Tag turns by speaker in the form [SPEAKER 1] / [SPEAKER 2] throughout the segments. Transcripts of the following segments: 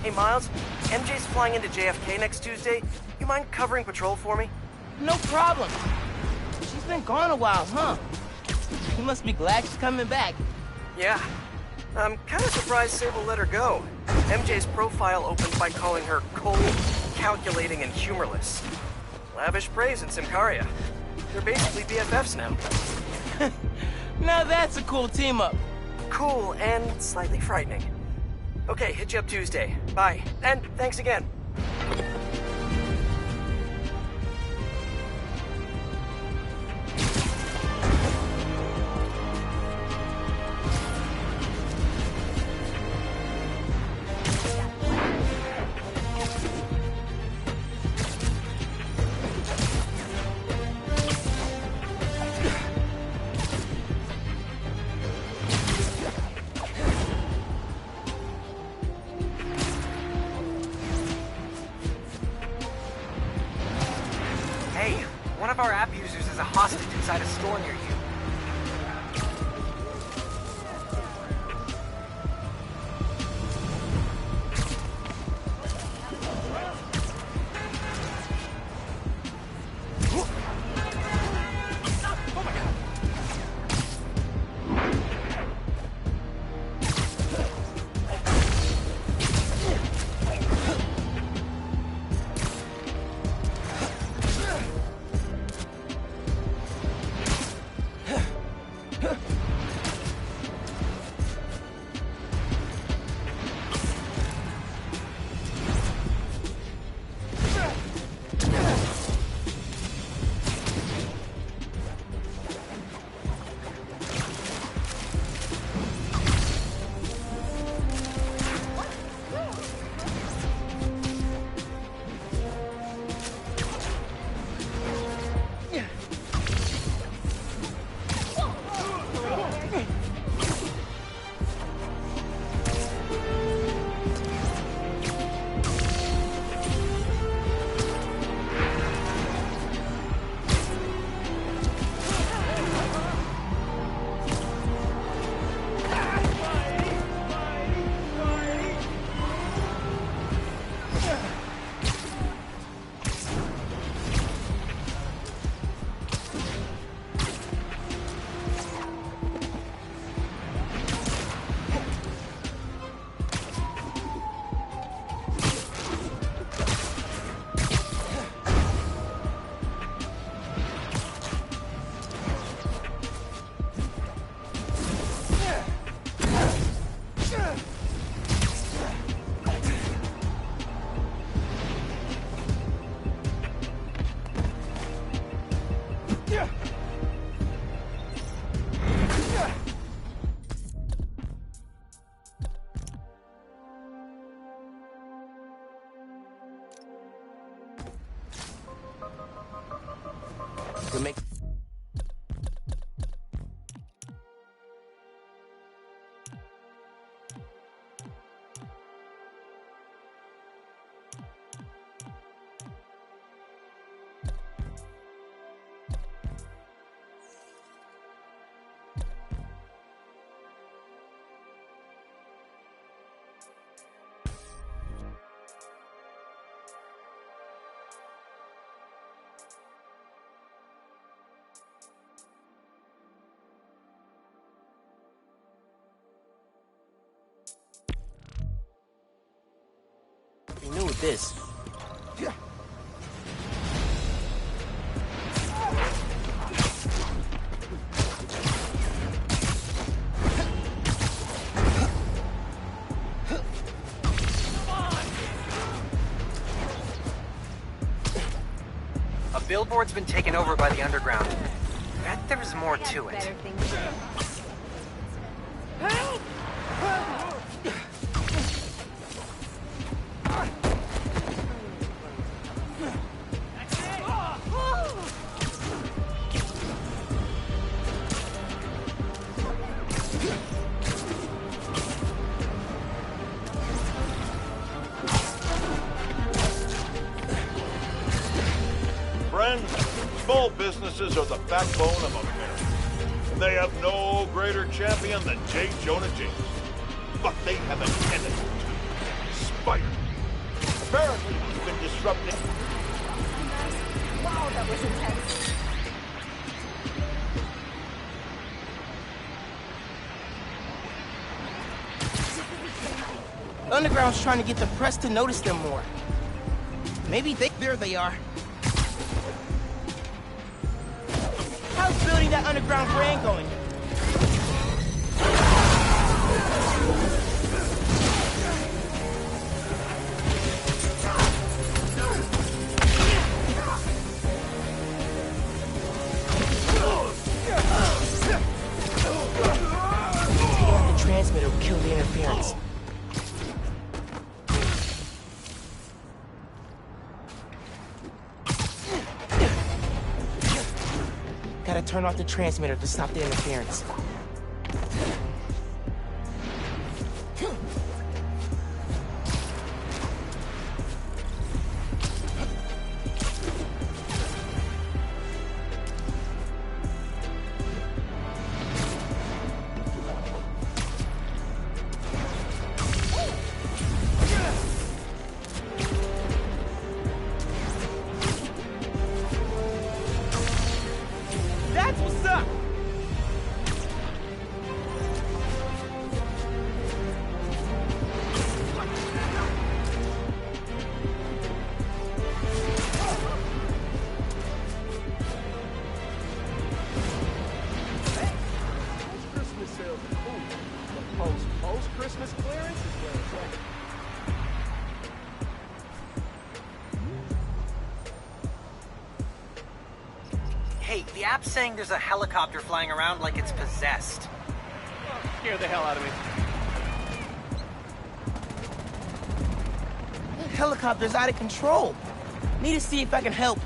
[SPEAKER 1] Hey, Miles, MJ's flying into JFK next Tuesday. You mind covering patrol for me?
[SPEAKER 2] No problem. She's been gone a while, huh? You must be glad she's coming back.
[SPEAKER 1] Yeah. I'm kind of surprised Sable let her go. MJ's profile opened by calling her cold, calculating, and humorless. Lavish praise in Symkaria. They're basically BFFs now.
[SPEAKER 2] Now that's a cool team-up.
[SPEAKER 1] Cool and slightly frightening. Okay, hit you up Tuesday. Bye. And thanks again.
[SPEAKER 3] One of our app users is a hostage inside a store near you.
[SPEAKER 2] Make new with this.
[SPEAKER 3] A billboard's been taken over by the underground. Bet there's more to it.
[SPEAKER 4] Help!
[SPEAKER 5] Friends, small businesses are the backbone of America. And they have no greater champion than J. Jonah Jameson. But they have a tendency to fighter. Apparently, he's been disrupting...
[SPEAKER 4] Wow, that was intense.
[SPEAKER 2] The Underground's trying to get the press to notice them more. Maybe there they are. How's building that underground brand going? Taking out the transmitter will kill the interference. Gotta turn off the transmitter to stop the interference. That's what's up!
[SPEAKER 6] Christmas sales are cool. But post-Christmas clearance is where it's at.
[SPEAKER 3] Hey, the app's saying there's a helicopter flying around like it's possessed.
[SPEAKER 6] Scare the hell out of me.
[SPEAKER 2] The helicopter's out of control. Need to see if I can help.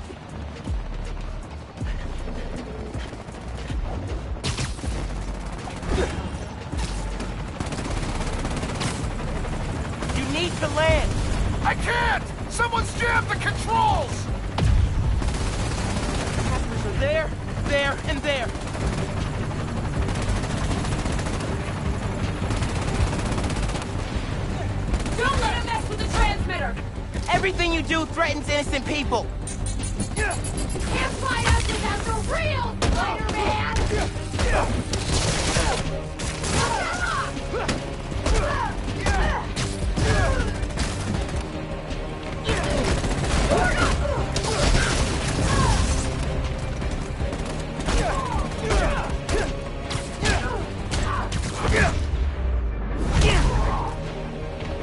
[SPEAKER 2] You need to land.
[SPEAKER 5] I can't! Someone's jammed the controls!
[SPEAKER 2] Passengers are there, and there.
[SPEAKER 4] Don't let him mess with the transmitter!
[SPEAKER 2] Everything you do threatens innocent people.
[SPEAKER 4] Can't fight us without the real Spider-Man!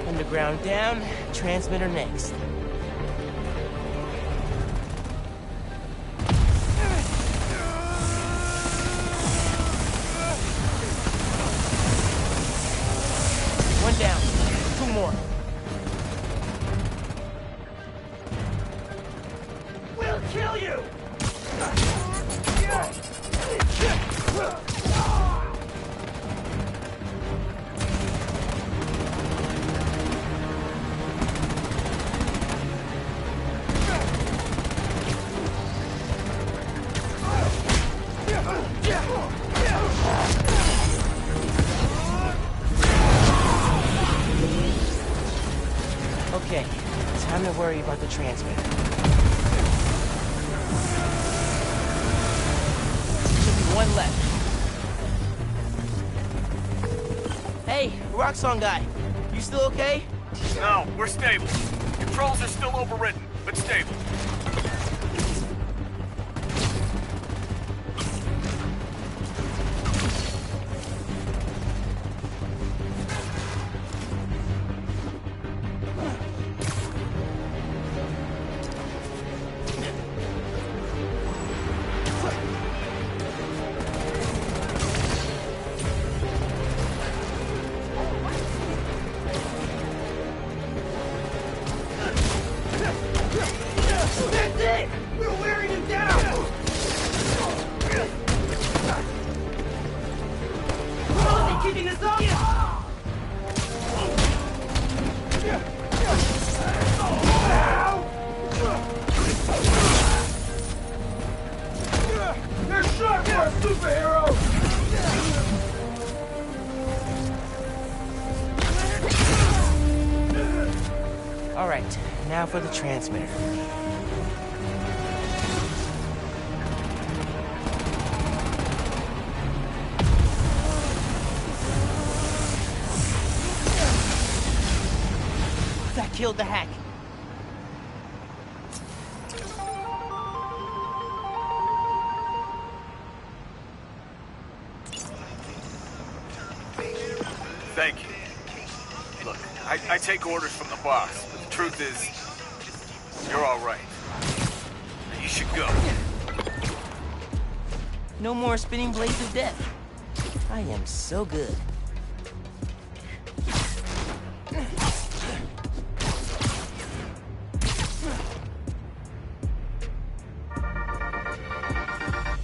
[SPEAKER 2] Underground down, transmitter next. One down, two more.
[SPEAKER 6] We'll kill you!
[SPEAKER 2] Okay, time to worry about the transmitter. Should be one left. Hey, Roxxon guy, you still okay?
[SPEAKER 5] No, we're stable. Controls are still overridden, but stable.
[SPEAKER 2] Alright, now for the transmitter. That killed the hack.
[SPEAKER 7] Thank you. Look, I take orders from the boss, but the truth is, you're all right. You should go.
[SPEAKER 2] No more spinning blades of death. I am so good.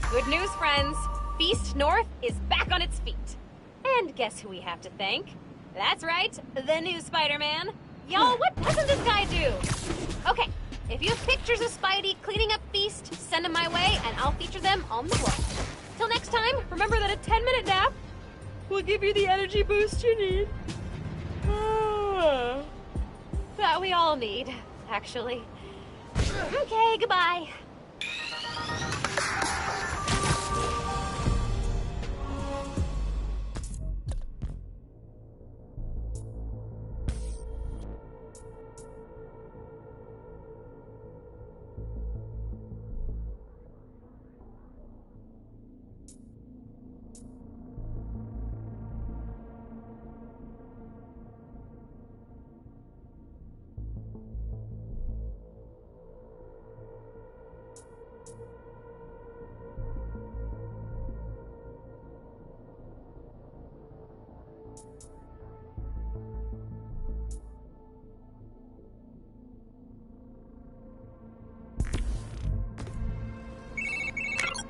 [SPEAKER 8] Good news, friends. Feast North is back on its feet. And guess who we have to thank? That's right, the new Spider-Man. Y'all, what doesn't this guy do? Okay, if you have pictures of Spidey cleaning up Feast, send them my way, and I'll feature them on the blog. Till next time, remember that a 10-minute nap will give you the energy boost you need. That we all need, actually. Okay, goodbye.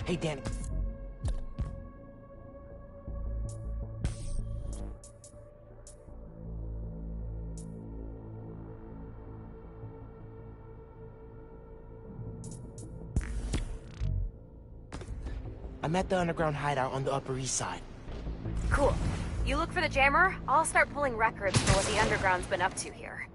[SPEAKER 2] Hey, Danny. I'm at the underground hideout on the Upper East Side.
[SPEAKER 8] Cool. You look for the jammer, I'll start pulling records for what the underground's been up to here.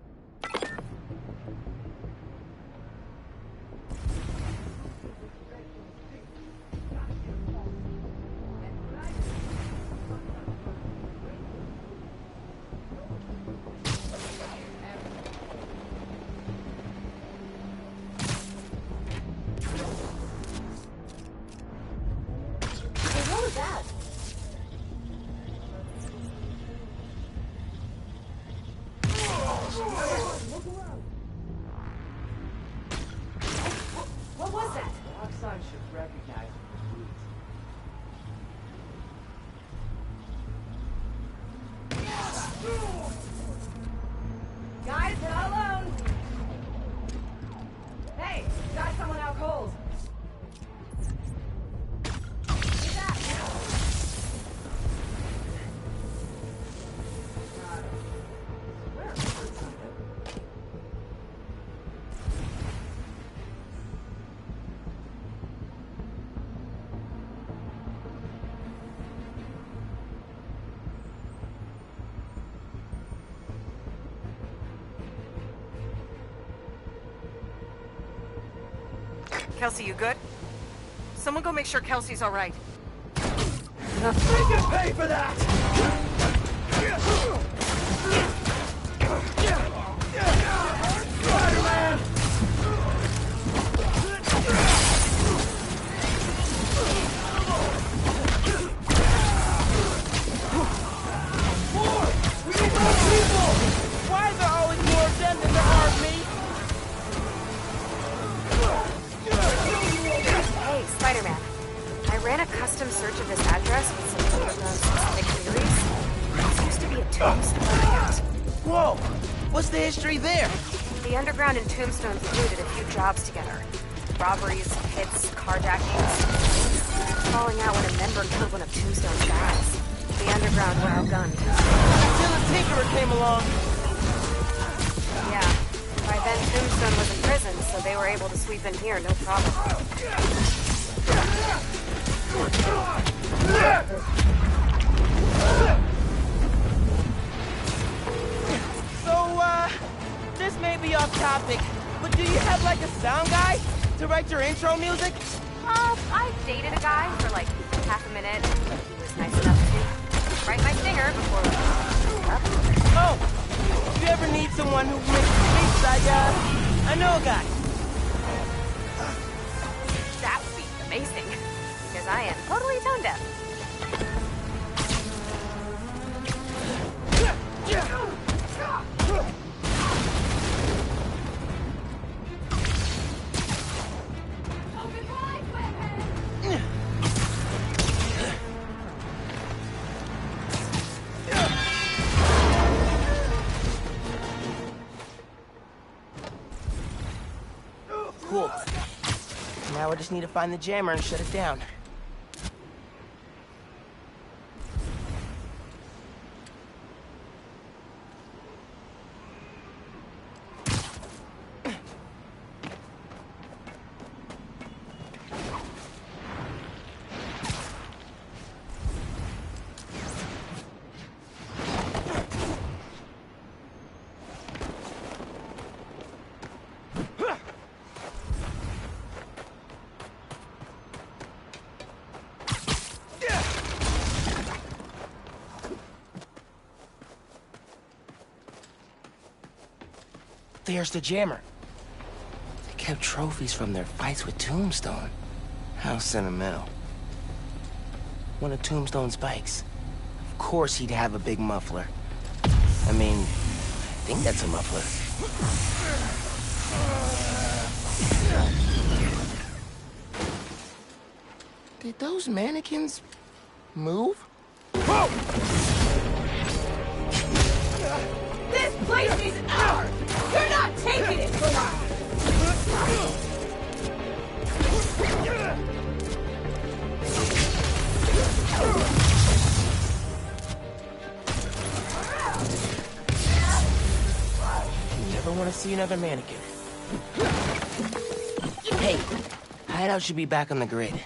[SPEAKER 4] Guys, we're not alone. Hey, got someone out cold. Who's that?
[SPEAKER 1] Kelsey, you good? Someone go make sure Kelsey's all right.
[SPEAKER 6] Pay for that! Spider-Man! More! We need more people!
[SPEAKER 2] Why is there always more of them than there are of me?
[SPEAKER 8] Hey, Spider-Man. I ran a custom search of this address with some underground specific theories. There seems to be a tombstone.
[SPEAKER 2] Whoa! What's the history there?
[SPEAKER 8] The underground and Tombstone feud did a few jobs together. Robberies, hits, carjackings. Falling out when a member killed one of Tombstone's guys. The underground were outgunned.
[SPEAKER 2] Until the Tinkerer came along.
[SPEAKER 8] Yeah. By then, Tombstone was in prison, so they were able to sweep in here, no problem.
[SPEAKER 2] So, this may be off topic, but do you have like a sound guy to write your intro music?
[SPEAKER 8] I dated a guy for like half a minute. He was nice enough to write my stinger before we broke up.
[SPEAKER 2] Oh, if you ever need someone who makes beats, I know a guy.
[SPEAKER 8] That would be amazing, because I am totally tone deaf.
[SPEAKER 2] Cool. Now I just need to find the jammer and shut it down. There's the jammer. They kept trophies from their fights with Tombstone. How sentimental. One of Tombstone's bikes. Of course he'd have a big muffler. I mean, I think that's a muffler. Did those mannequins move? Whoa!
[SPEAKER 4] This place is ours! You're not taking it from us!
[SPEAKER 2] Never want to see another mannequin. Hey, Hideout should be back on the grid.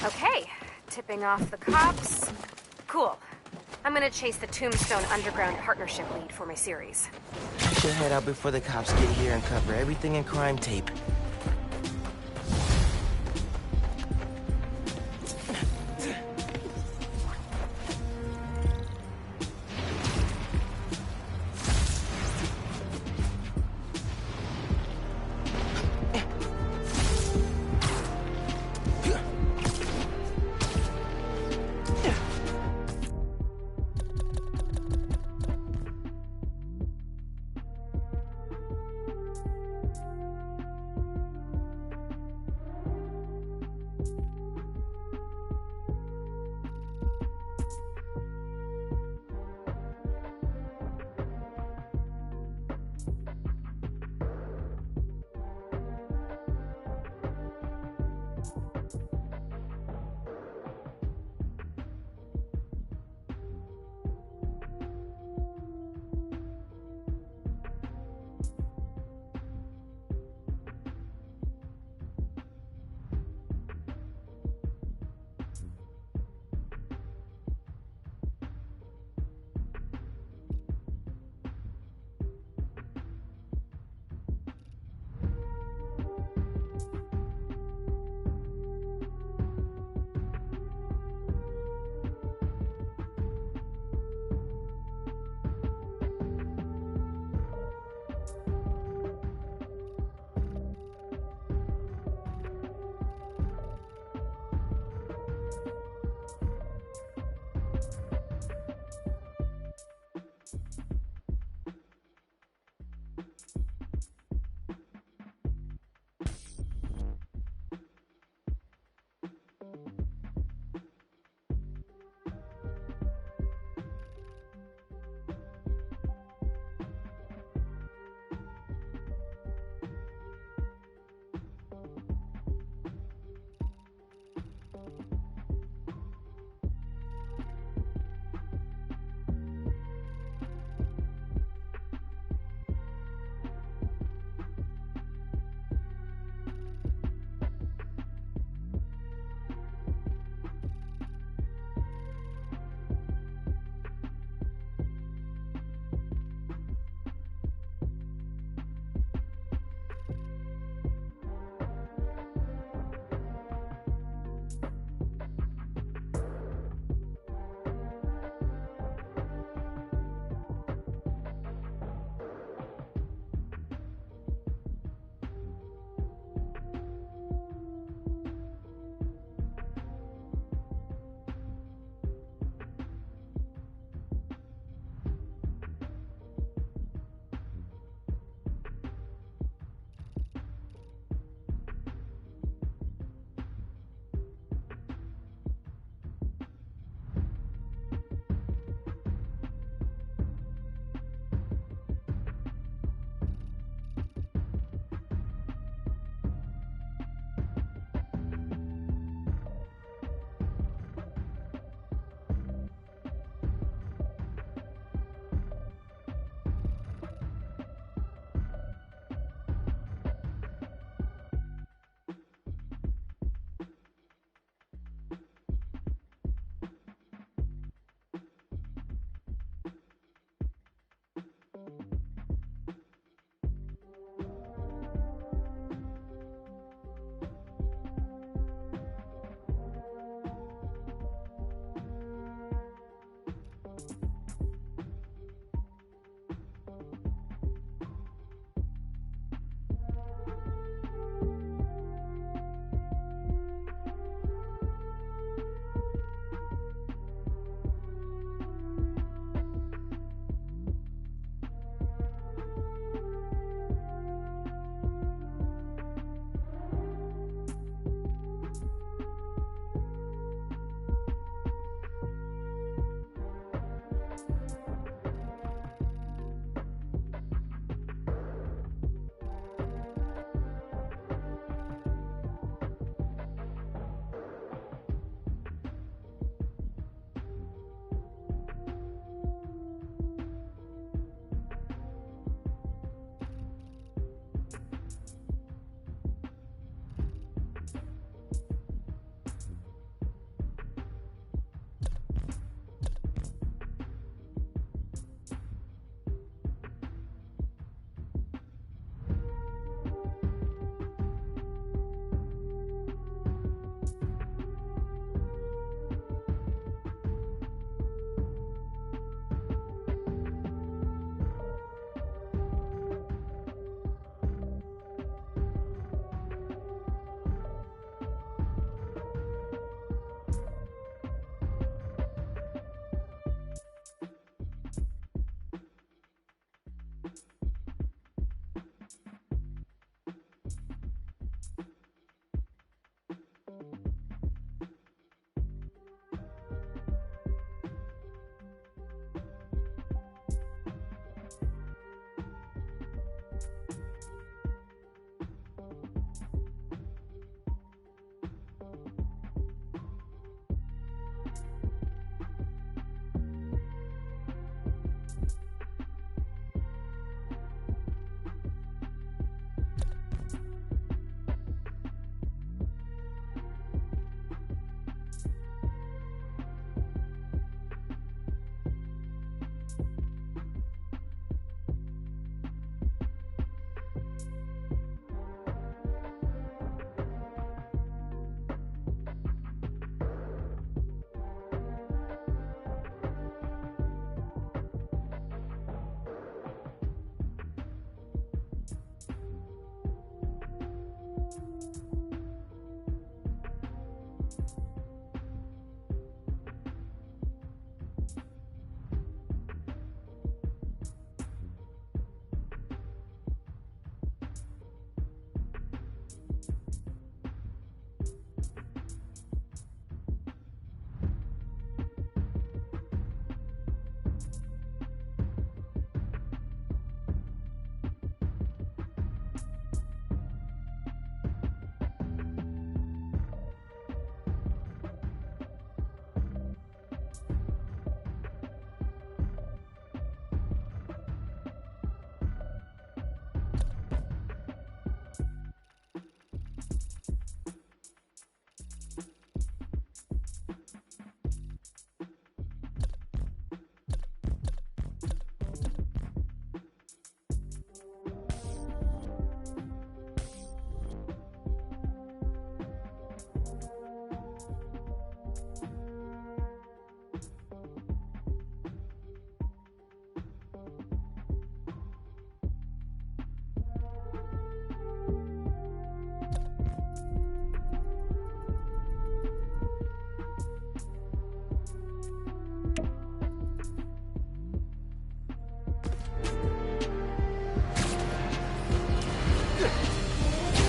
[SPEAKER 8] Okay, tipping off the cops. Cool. I'm gonna chase the Tombstone Underground Partnership lead for my series.
[SPEAKER 2] I should head out before the cops get here and cover everything in crime tape.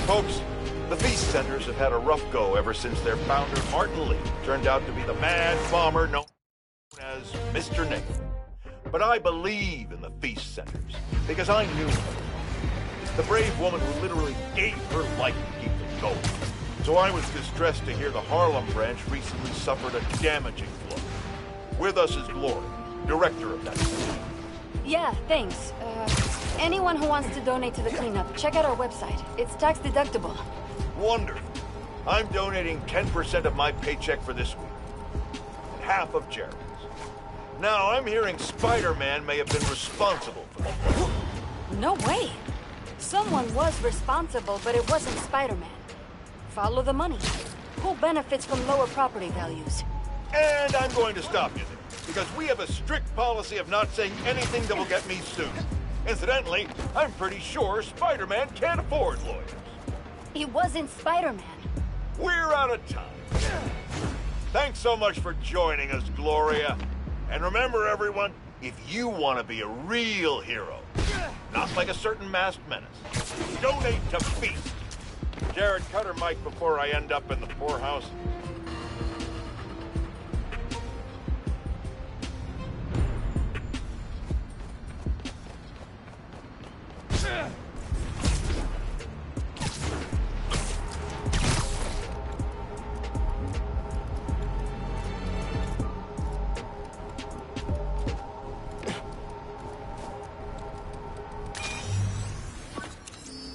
[SPEAKER 5] Folks, the Feast Centers have had a rough go ever since their founder, Martin Lee, turned out to be the mad bomber known as Mr. Nathan. But I believe in the Feast Centers because I knew her. The brave woman who literally gave her life to keep them going. So I was distressed to hear the Harlem branch recently suffered a damaging blow. With us is Gloria, director of that center.
[SPEAKER 9] Yeah, thanks. Anyone who wants to donate to the cleanup, check out our website. It's tax deductible.
[SPEAKER 5] Wonderful. I'm donating 10% of my paycheck for this week. And half of Jared's. Now, I'm hearing Spider-Man may have been responsible for the blow.
[SPEAKER 9] No way. Someone was responsible, but it wasn't Spider-Man. Follow the money. Who benefits from lower property values?
[SPEAKER 5] And I'm going to stop you there, because we have a strict policy of not saying anything that will get me sued. Incidentally, I'm pretty sure Spider-Man can't afford lawyers.
[SPEAKER 9] It wasn't Spider-Man.
[SPEAKER 5] We're out of time. Thanks so much for joining us, Gloria. And remember, everyone, if you want to be a real hero, not like a certain masked menace, donate to Feast. Jared, cut her mic before I end up in the poorhouse.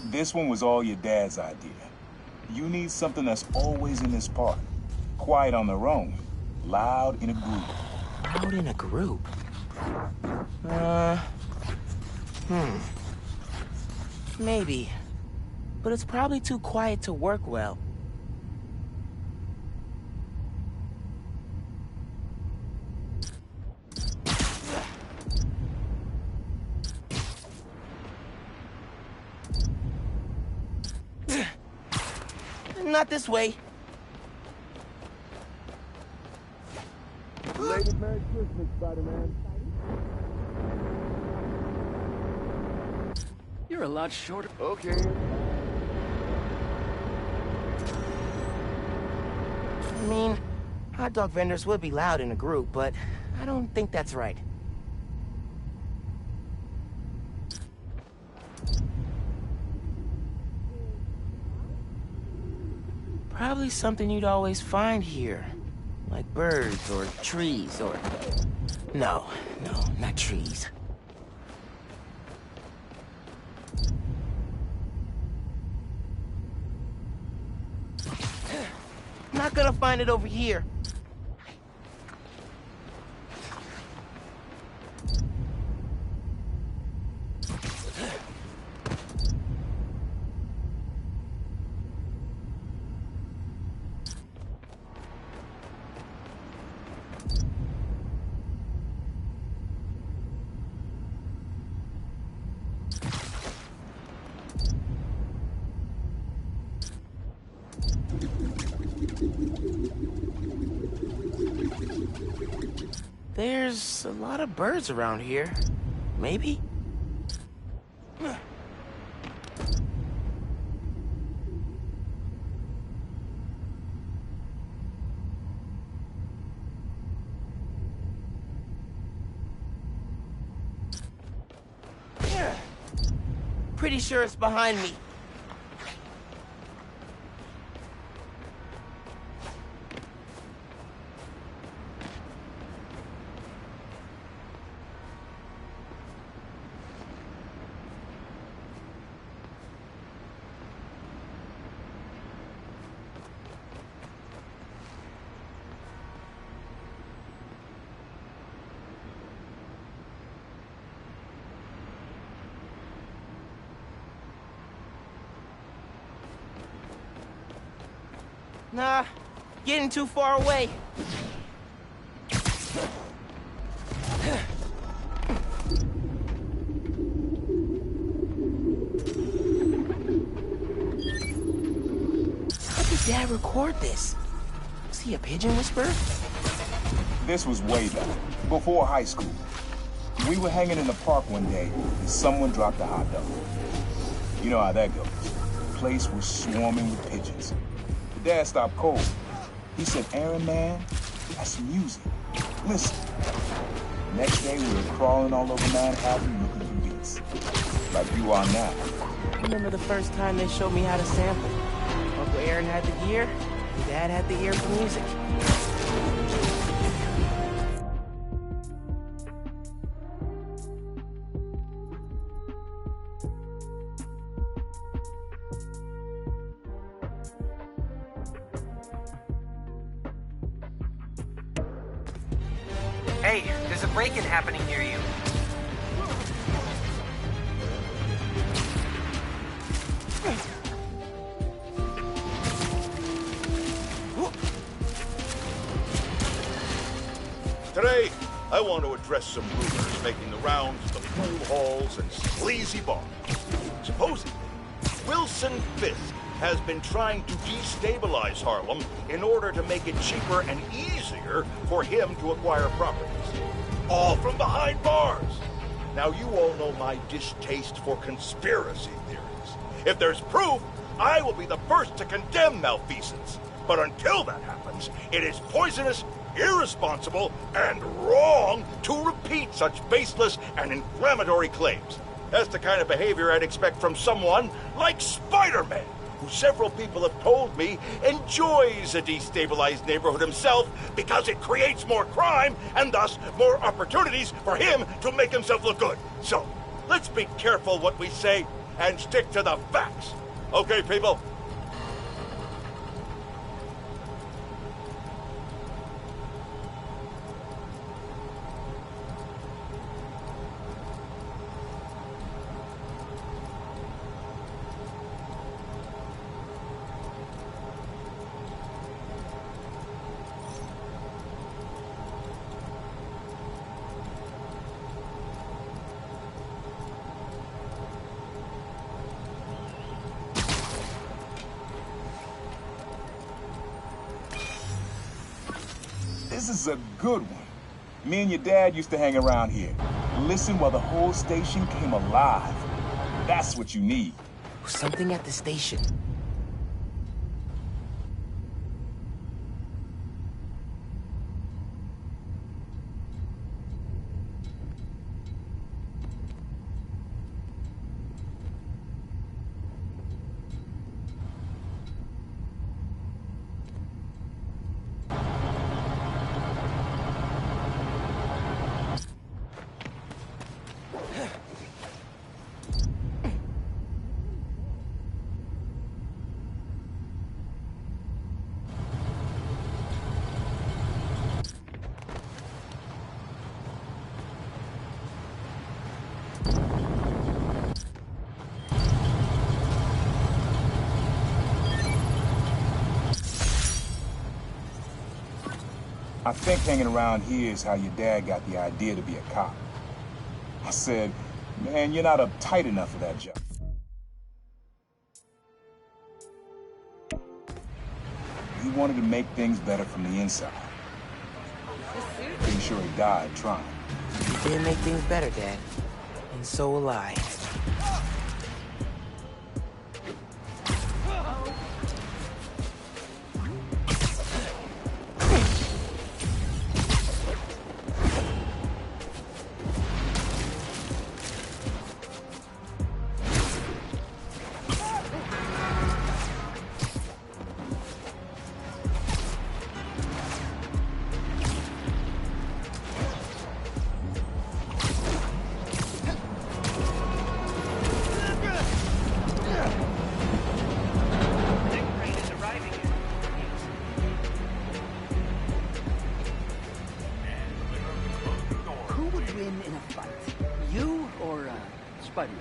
[SPEAKER 10] This one was all your dad's idea. You need something that's always in this park. Quiet on their own, loud in a group.
[SPEAKER 2] Loud in a group? Maybe. But it's probably too quiet to work well. Not this way.
[SPEAKER 6] Belated Merry Christmas, Spider-Man.
[SPEAKER 3] You're a lot shorter.
[SPEAKER 6] Okay.
[SPEAKER 2] I mean, hot dog vendors would be loud in a group, but I don't think that's right. Probably something you'd always find here. Like birds or trees or... No, not trees. Not gonna find it over here. There's a lot of birds around here. Maybe? Pretty sure it's behind me. Nah, getting too far away. How did Dad record this? Was he a pigeon whisperer?
[SPEAKER 10] This was way back, before high school. We were hanging in the park one day, and someone dropped a hot dog. You know how that goes. place was swarming with pigeons. The dad stopped cold. He said, Aaron, man, that's music. Listen. Next day, we were crawling all over Manhattan looking for beats. Like you are now.
[SPEAKER 2] Remember the first time they showed me how to sample? Uncle Aaron had the gear, and Dad had the ear for music.
[SPEAKER 3] Hey, there's a break-in happening near you.
[SPEAKER 5] Today, I want to address some rumors making the rounds of the pool halls and sleazy bars. Supposedly, Wilson Fisk has been trying to destabilize Harlem in order to make it cheaper and easier for him to acquire properties. All from behind bars. Now, you all know my distaste for conspiracy theories. If there's proof, I will be the first to condemn malfeasance. But until that happens, it is poisonous, irresponsible, and wrong to repeat such baseless and inflammatory claims. That's the kind of behavior I'd expect from someone like Spider-Man, who several people have told me enjoys a destabilized neighborhood himself because it creates more crime and thus more opportunities for him to make himself look good. So, let's be careful what we say and stick to the facts. Okay, people?
[SPEAKER 10] This is a good one. Me and your dad used to hang around here. Listen while the whole station came alive. That's what you need.
[SPEAKER 2] Something at the station.
[SPEAKER 10] I think hanging around here is how your dad got the idea to be a cop. I said, man, you're not uptight enough for that job. He wanted to make things better from the inside. Pretty sure he died trying.
[SPEAKER 2] You did make things better, Dad. And so will I.
[SPEAKER 11] Spider-Man.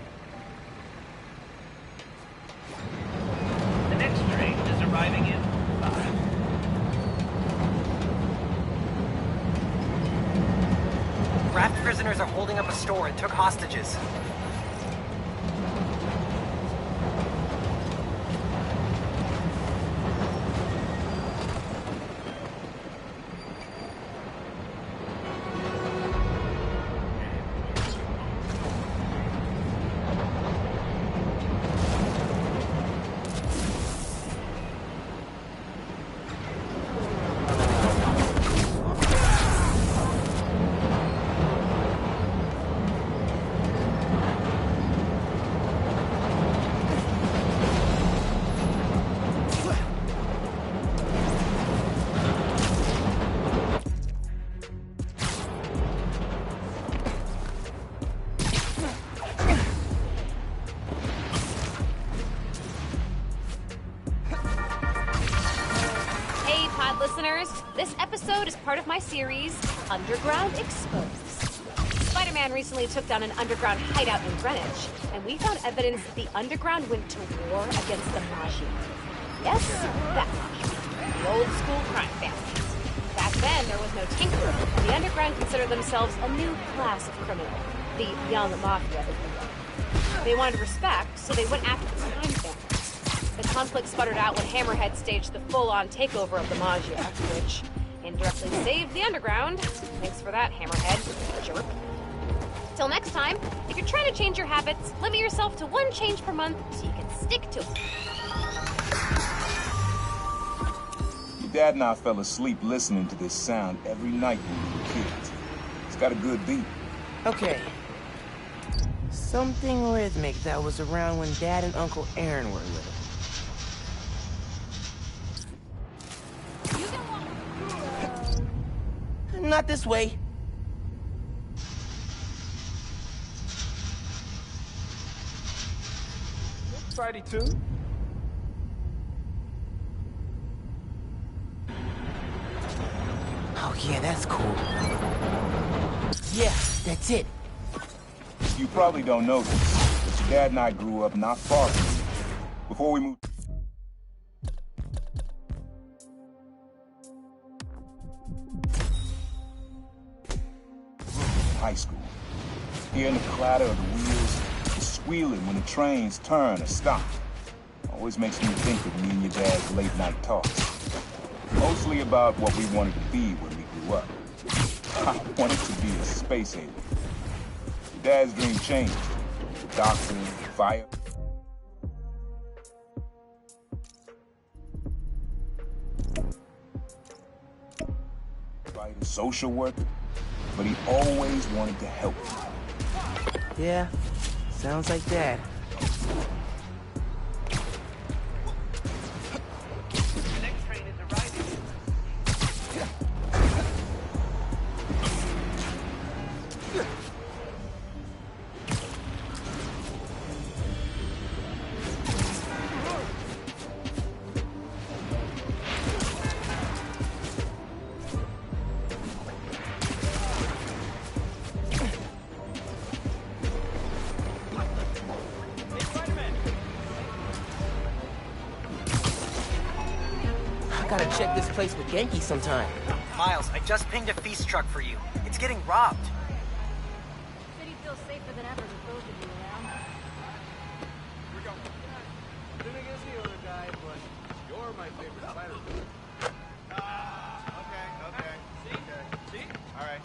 [SPEAKER 11] The next train is arriving in 5.
[SPEAKER 3] Raft prisoners are holding up a store and took hostages.
[SPEAKER 8] This episode is part of my series, Underground Exposed. Spider-Man recently took down an underground hideout in Greenwich, and we found evidence that the underground went to war against the Mafia. Yes, that Mafia. The old school crime families. Back then, there was no tinkerer, and the underground considered themselves a new class of criminal. The young Mafia, if you will. They wanted respect, so they went after the crime families. The conflict sputtered out when Hammerhead staged the full-on takeover of the Mafia, which indirectly saved the underground. Thanks for that, Hammerhead, jerk. Till next time, if you're trying to change your habits, limit yourself to 1 change per month so you can stick to it.
[SPEAKER 10] Your dad and I fell asleep listening to this sound every night when we were kids. It's got a good beat.
[SPEAKER 2] Okay. Something rhythmic that was around when Dad and Uncle Aaron were little. Not this way.
[SPEAKER 6] Friday too?
[SPEAKER 2] Oh yeah, that's cool. Yeah, that's it.
[SPEAKER 10] You probably don't know this, but your dad and I grew up not far from here. Before we moved high school. Hearing the clatter of the wheels, the squealing when the trains turn or stop. Always makes me think of me and your dad's late night talks. Mostly about what we wanted to be when we grew up. I wanted to be a space alien. Your dad's dream changed. Doctor, fire. Social worker, but he always wanted to help you.
[SPEAKER 2] Yeah, sounds like Dad.
[SPEAKER 11] The next train is arriving.
[SPEAKER 2] I gotta check this place with Genki sometime.
[SPEAKER 3] Miles, I just pinged a feast truck for you. It's getting robbed.
[SPEAKER 9] City feels safer than ever with both of you around.
[SPEAKER 6] Nothing against the other guy, but you're my favorite Spider-Man. Okay. See? All right.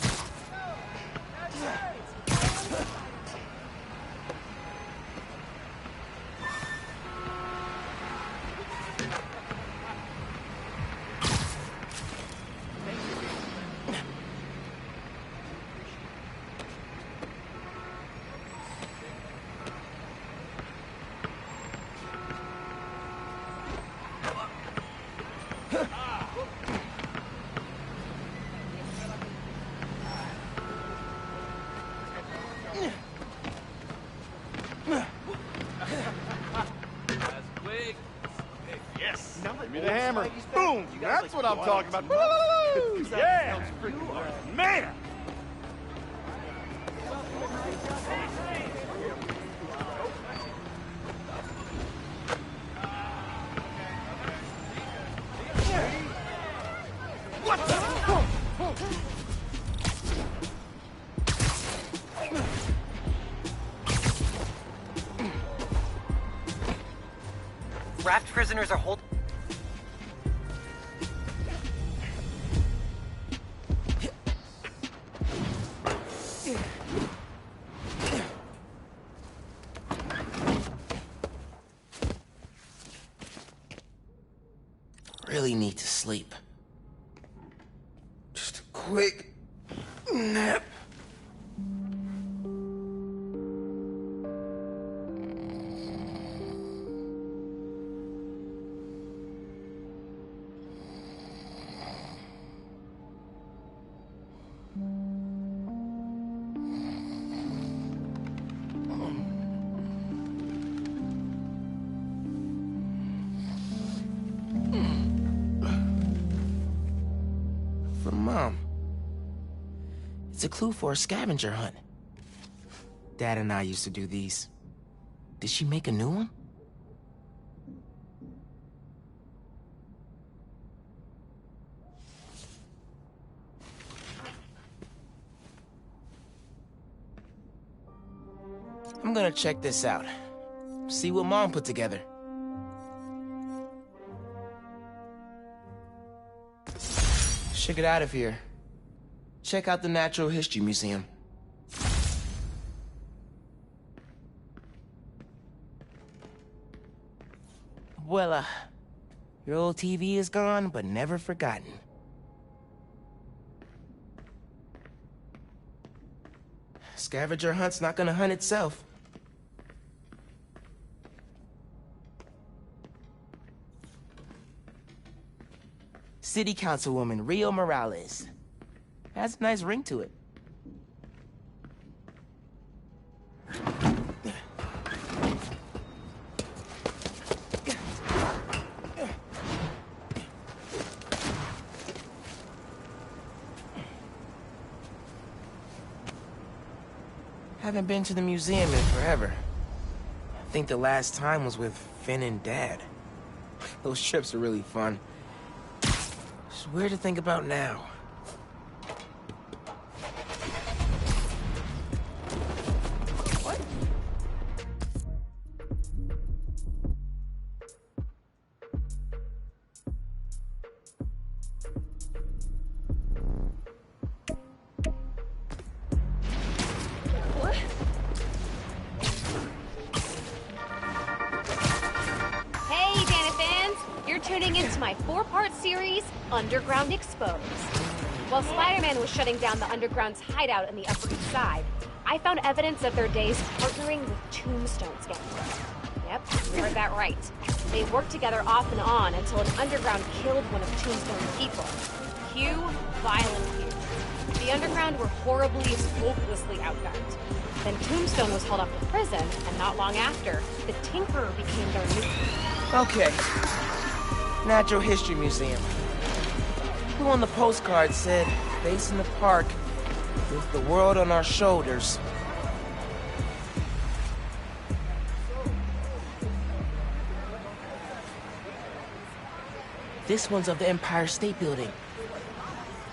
[SPEAKER 6] Give me the hammer. Boom! That's what I'm talking about. Woo! Yeah! Man! What the?
[SPEAKER 3] Raft prisoners are holding.
[SPEAKER 2] Really need to sleep. Just a quick nap. Mom. It's a clue for a scavenger hunt. Dad and I used to do these. Did she make a new one? I'm gonna check this out. See what Mom put together. Should get out of here. Check out the Natural History Museum. Well, your old TV is gone, but never forgotten. Scavenger hunt's not gonna hunt itself. City Councilwoman Rio Morales. Has a nice ring to it. Haven't been to the museum in forever. I think the last time was with Finn and Dad. Those trips are really fun. It's weird to think about now.
[SPEAKER 8] Tuning into my 4-part series, Underground Exposed. While Spider-Man was shutting down the Underground's hideout in the Upper East Side, I found evidence of their days partnering with Tombstone's gang. Yep, you heard that right. They worked together off and on until an Underground killed one of Tombstone's people. Cue violent feud. The Underground were horribly, hopelessly outgunned. Then Tombstone was hauled off to prison, and not long after, the Tinkerer became their new...
[SPEAKER 2] Okay. Natural History Museum. Who on the postcard said, base in the park, with the world on our shoulders. This one's of the Empire State Building.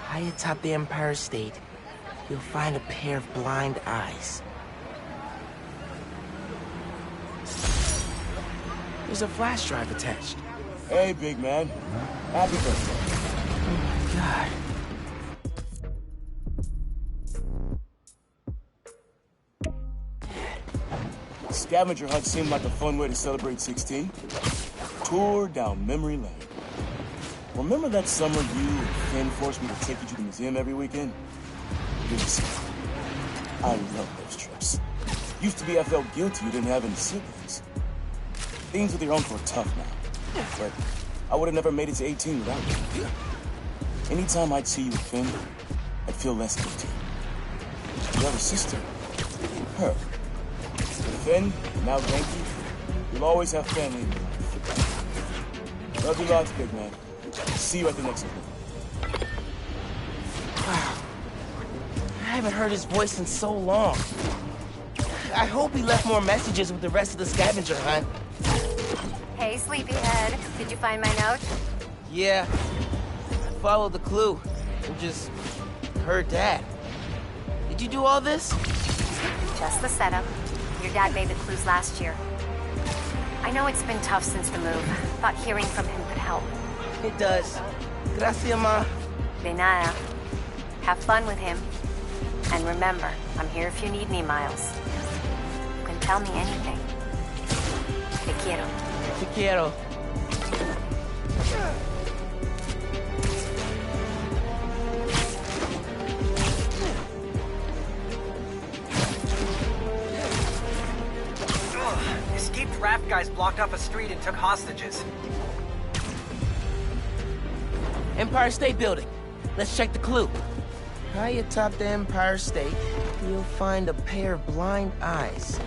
[SPEAKER 2] High atop the Empire State, you'll find a pair of blind eyes. There's a flash drive attached.
[SPEAKER 10] Hey, big man. Happy birthday.
[SPEAKER 2] Oh, my
[SPEAKER 10] God. Scavenger hunt seemed like a fun way to celebrate 16. Tour down memory lane. Remember that summer you and Finn forced me to take you to the museum every weekend? I love those trips. Used to be I felt guilty you didn't have any siblings. Things with your uncle are tough now. But I would have never made it to 18 without you. Anytime I'd see you with Finn, I'd feel less guilty. You have a sister. Her. With Finn, now Yankee, you'll always have family in your life. Love you lots, big man. See you at the next one.
[SPEAKER 2] Wow. I haven't heard his voice in so long. I hope he left more messages with the rest of the scavenger hunt.
[SPEAKER 12] Hey, sleepyhead. Did you find my note?
[SPEAKER 2] Yeah. I followed the clue. And just heard Dad. Did you do all this?
[SPEAKER 12] Just the setup. Your dad made the clues last year. I know it's been tough since the move. Thought hearing from him could help.
[SPEAKER 2] It does. Gracias, Ma.
[SPEAKER 12] De nada. Have fun with him. And remember, I'm here if you need me, Miles. You can tell me anything. Te quiero.
[SPEAKER 2] Te quiero.
[SPEAKER 3] Escaped raft guys blocked off a street and took hostages.
[SPEAKER 2] Empire State Building. Let's check the clue. High atop the Empire State, you'll find a pair of blind eyes.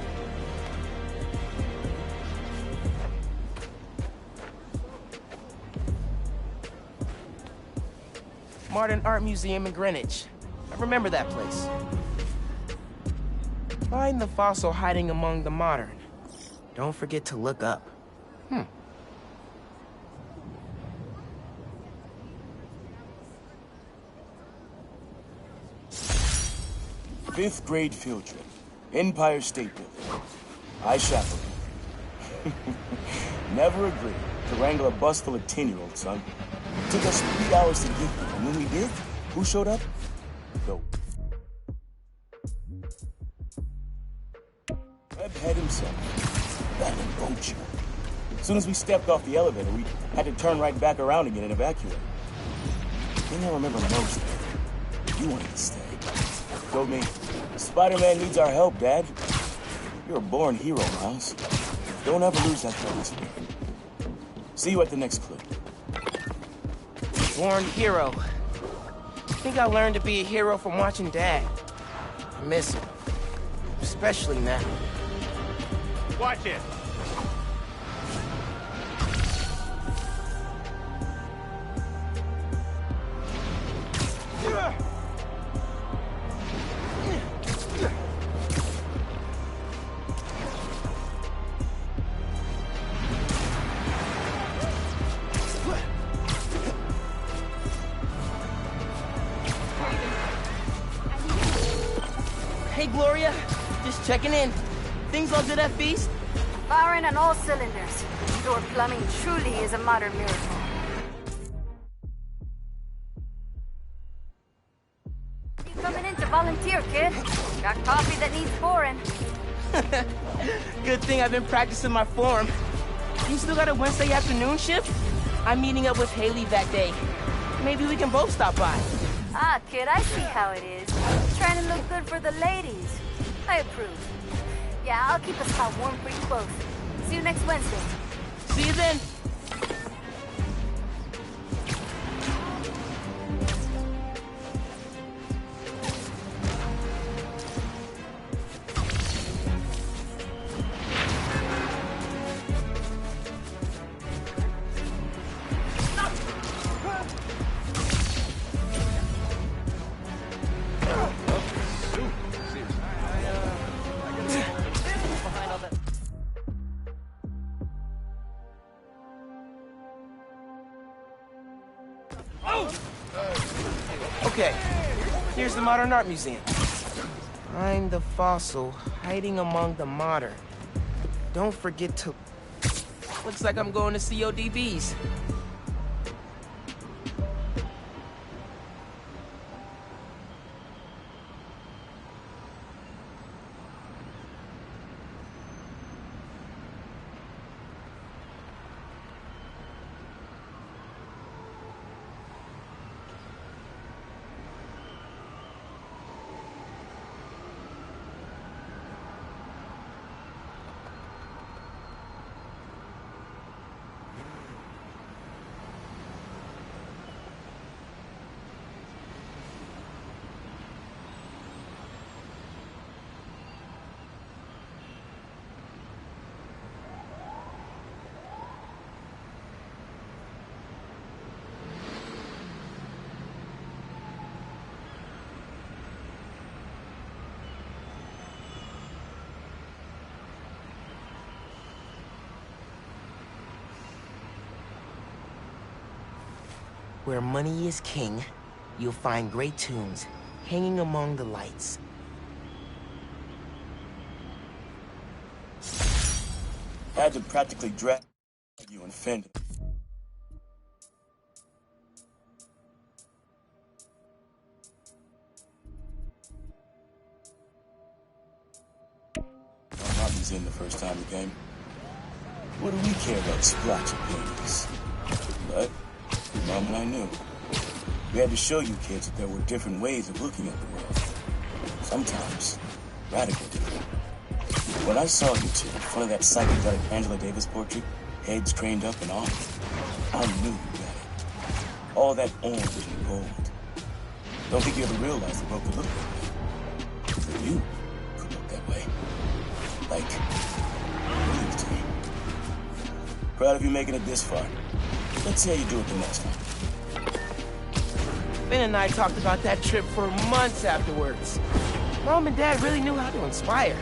[SPEAKER 2] Modern Art Museum in Greenwich. I remember that place. Find the fossil hiding among the modern. Don't forget to look up.
[SPEAKER 10] Fifth grade field trip. Empire State Building. I chaperoned. Never agreed to wrangle a bus full of 10-year-olds, son. It took us 3 hours to get there, and when we did, who showed up? The Webhead himself. That Bochu. As soon as we stepped off the elevator, we had to turn right back around again and evacuate. The thing I remember most, you wanted to stay. Told me, Spider-Man needs our help, Dad. You're a born hero, Miles. Don't ever lose that fighting spirit. See you at the next clip.
[SPEAKER 2] Born hero. I think I learned to be a hero from watching Dad. I miss him. Especially now.
[SPEAKER 6] Watch it.
[SPEAKER 2] Hey, Gloria. Just checking in. Things all good at Feast?
[SPEAKER 9] Firing on all cylinders. Your plumbing truly is a modern miracle. You coming in to volunteer, kid? Got coffee that needs pouring.
[SPEAKER 2] Good thing I've been practicing my form. You still got a Wednesday afternoon shift? I'm meeting up with Haley that day. Maybe we can both stop by.
[SPEAKER 9] Ah, kid, I see how it is. Trying to look good for the ladies. I approve. Yeah, I'll keep a spot warm for you both. See you next Wednesday.
[SPEAKER 2] See you then. Okay, here's the Modern Art Museum. Find the fossil hiding among the modern. Don't forget to... Looks like I'm going to CODB's. Where money is king, you'll find great tunes hanging among the lights.
[SPEAKER 10] Had to practically drag you and fend it. Martin's in the first time he came. What do we care about splotch opinions? But the moment I knew, we had to show you kids that there were different ways of looking at the world. Sometimes radical different. When I saw you two in front of that psychedelic Angela Davis portrait, heads craned up and all, I knew you got it. All that orange and gold. Don't think you ever realized the world could look that way. But you could look that way. Like, believe to me. Proud of you making it this far. Let's see how you do it the next time.
[SPEAKER 2] Finn and I talked about that trip for months afterwards. Mom and Dad really knew how to inspire.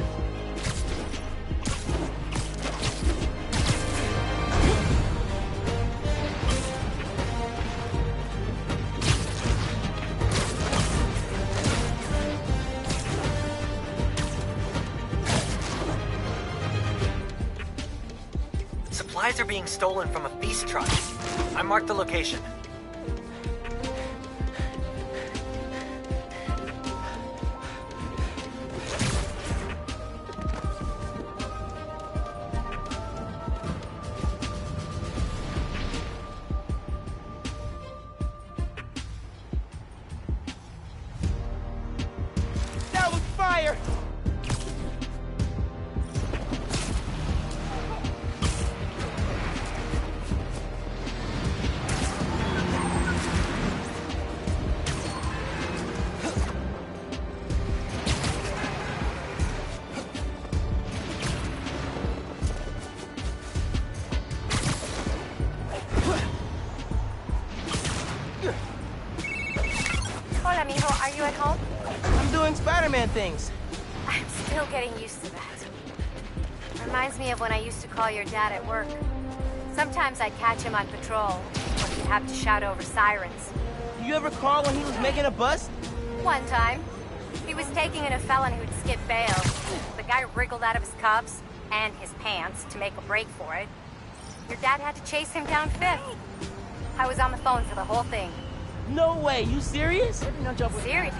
[SPEAKER 3] Supplies are being stolen from a feast truck. I marked the location.
[SPEAKER 2] That was fire!
[SPEAKER 12] Hola, mijo. Are you at home?
[SPEAKER 2] I'm doing Spider-Man things.
[SPEAKER 12] I'm still getting used to that. Reminds me of when I used to call your dad at work. Sometimes I'd catch him on patrol, or he'd have to shout over sirens.
[SPEAKER 2] You ever call when he was making a bust?
[SPEAKER 12] One time, he was taking in a felon who'd skipped bail. The guy wriggled out of his cuffs and his pants to make a break for it. Your dad had to chase him down Fifth. I was on the phone for the whole thing.
[SPEAKER 2] No way, you serious?
[SPEAKER 12] Serious?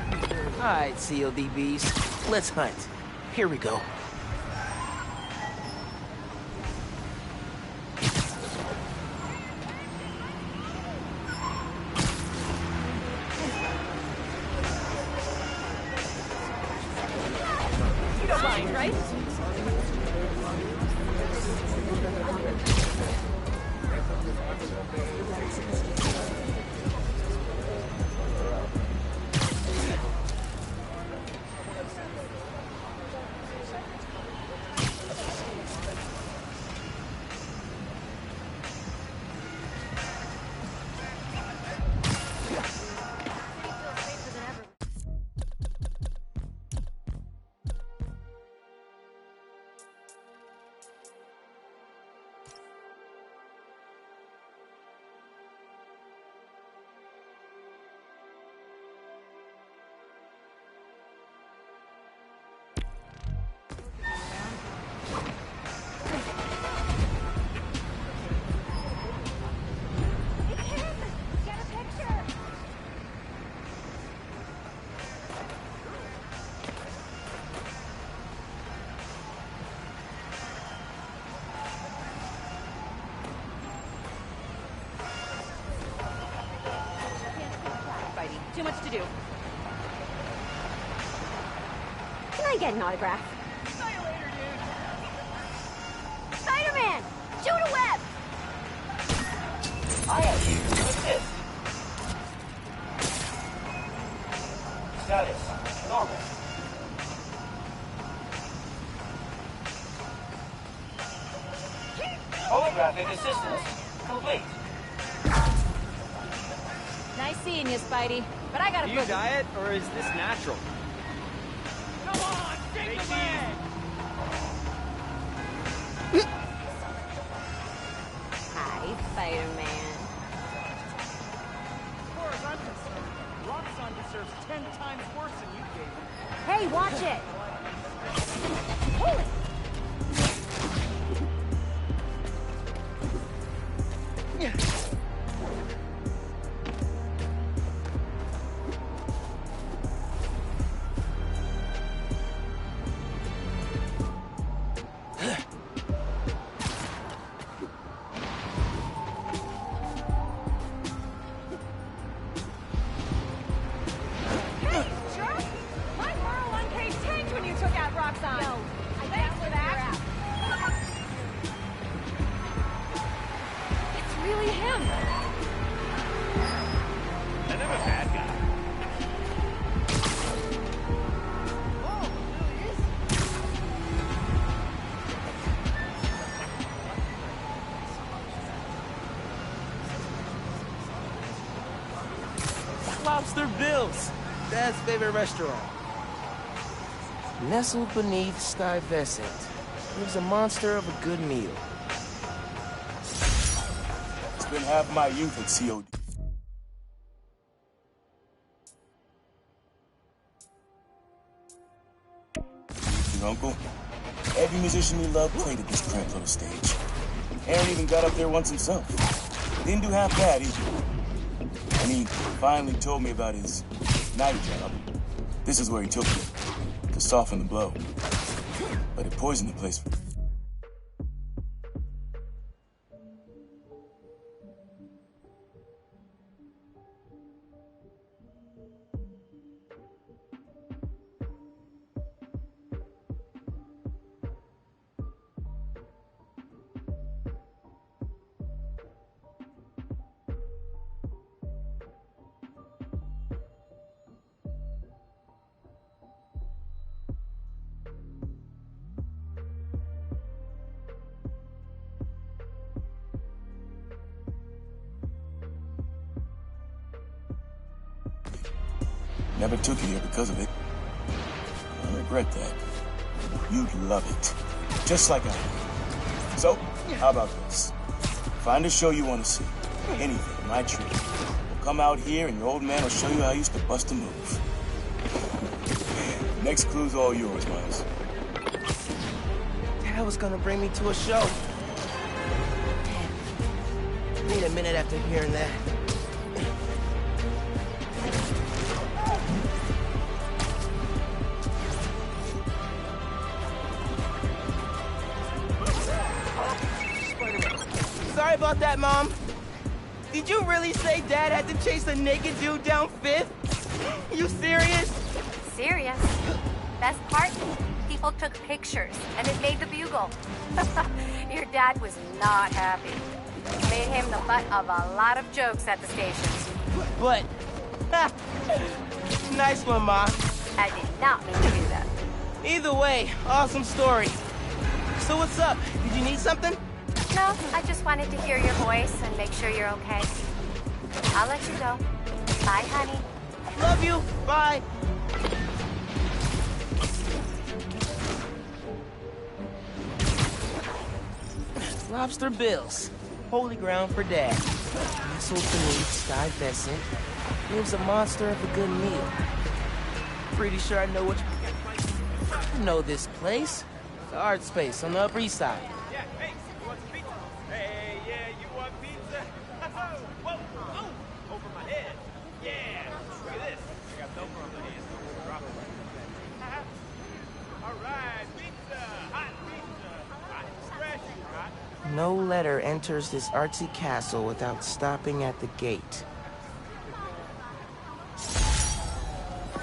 [SPEAKER 2] Alright, CODBs, let's hunt. Here we go.
[SPEAKER 4] You don't mind, right? Too much to do.
[SPEAKER 8] Can I get an autograph?
[SPEAKER 4] Spider-Man! Shoot a web!
[SPEAKER 11] I have you with this. Status normal. Holographic assistance complete.
[SPEAKER 8] Nice seeing you, Spidey. But I gotta
[SPEAKER 13] Do you diet, or is this natural?
[SPEAKER 11] Come on, take the man!
[SPEAKER 8] Hi, Spider-Man.
[SPEAKER 6] As far as I'm concerned, Roxxon deserves 10 times worse than you gave him.
[SPEAKER 8] Hey, watch it! Holy!
[SPEAKER 4] My 401k tanked
[SPEAKER 2] Lobster Bill's, Dad's favorite restaurant. Nestled beneath Stuyvesant lives a monster of a good meal.
[SPEAKER 10] Spent half my youth at COD. Your uncle? Every musician we love played at this cramped little stage. Aaron even got up there once himself. Didn't do half bad either. And he finally told me about his night job. This is where he took me, to soften the blow. But it poisoned the place. Never took you here because of it. I regret that. You'd love it. Just like I do. So, how about this? Find a show you want to see. Anything, my treat. We'll come out here and your old man will show you how he used to bust a move. Next clue's all yours, Miles.
[SPEAKER 2] Dad was gonna bring me to a show. Wait a minute after hearing that. Sorry about that, Mom. Did you really say Dad had to chase a naked dude down 5th? You serious?
[SPEAKER 12] Serious? Best part? People took pictures, and it made the Bugle. Your dad was not happy. It made him the butt of a lot of jokes at the station.
[SPEAKER 2] But... nice one, Ma.
[SPEAKER 12] I did not mean to do that.
[SPEAKER 2] Either way, awesome story. So what's up? Did you need something?
[SPEAKER 12] No, I just wanted to hear your voice and make sure you're okay. I'll let you go. Bye, honey.
[SPEAKER 2] Love you. Bye. Lobster Bill's. Holy ground for Dad. Nestled beneath Stuyvesant lives a monster of a good meal. Pretty sure I know which... I know this place. The art space on the Upper East Side. No letter enters this artsy castle without stopping at the gate.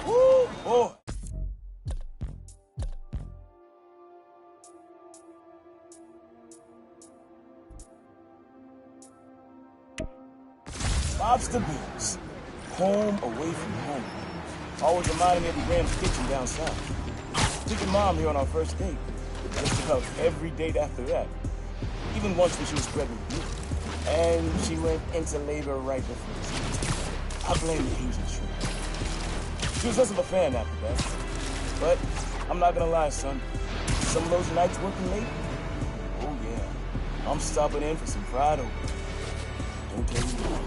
[SPEAKER 10] Woo! Boy! Lobster Bill's. Home away from home. Always reminded me of the Graham's Kitchen down south. Took your mom here on our first date. Just about every date after that. Even once when she was pregnant with you. And she went into labor right before. I blame the Asian shrimp. She was less of a fan after that. But I'm not gonna lie, son. Some of those nights working late, oh yeah. I'm stopping in for some fried okra. Don't tell you more.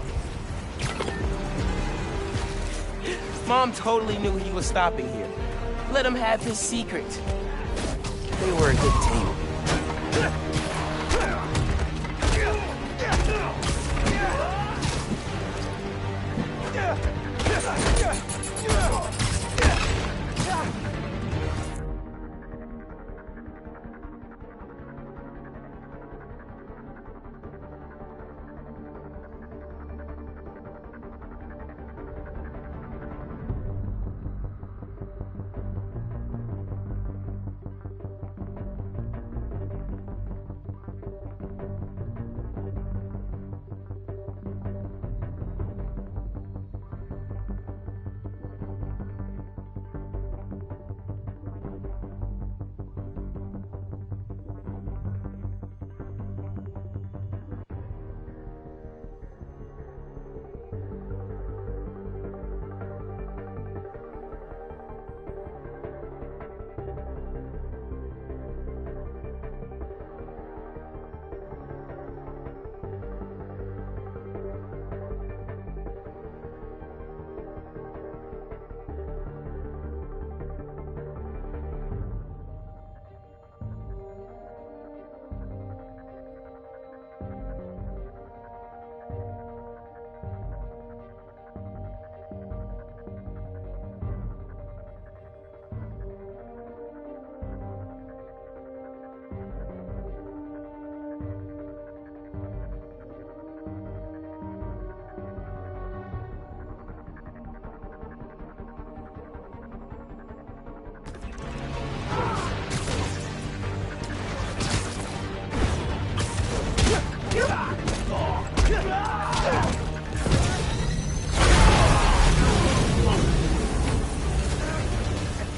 [SPEAKER 2] Mom totally knew he was stopping here. Let him have his secret. They were a good team.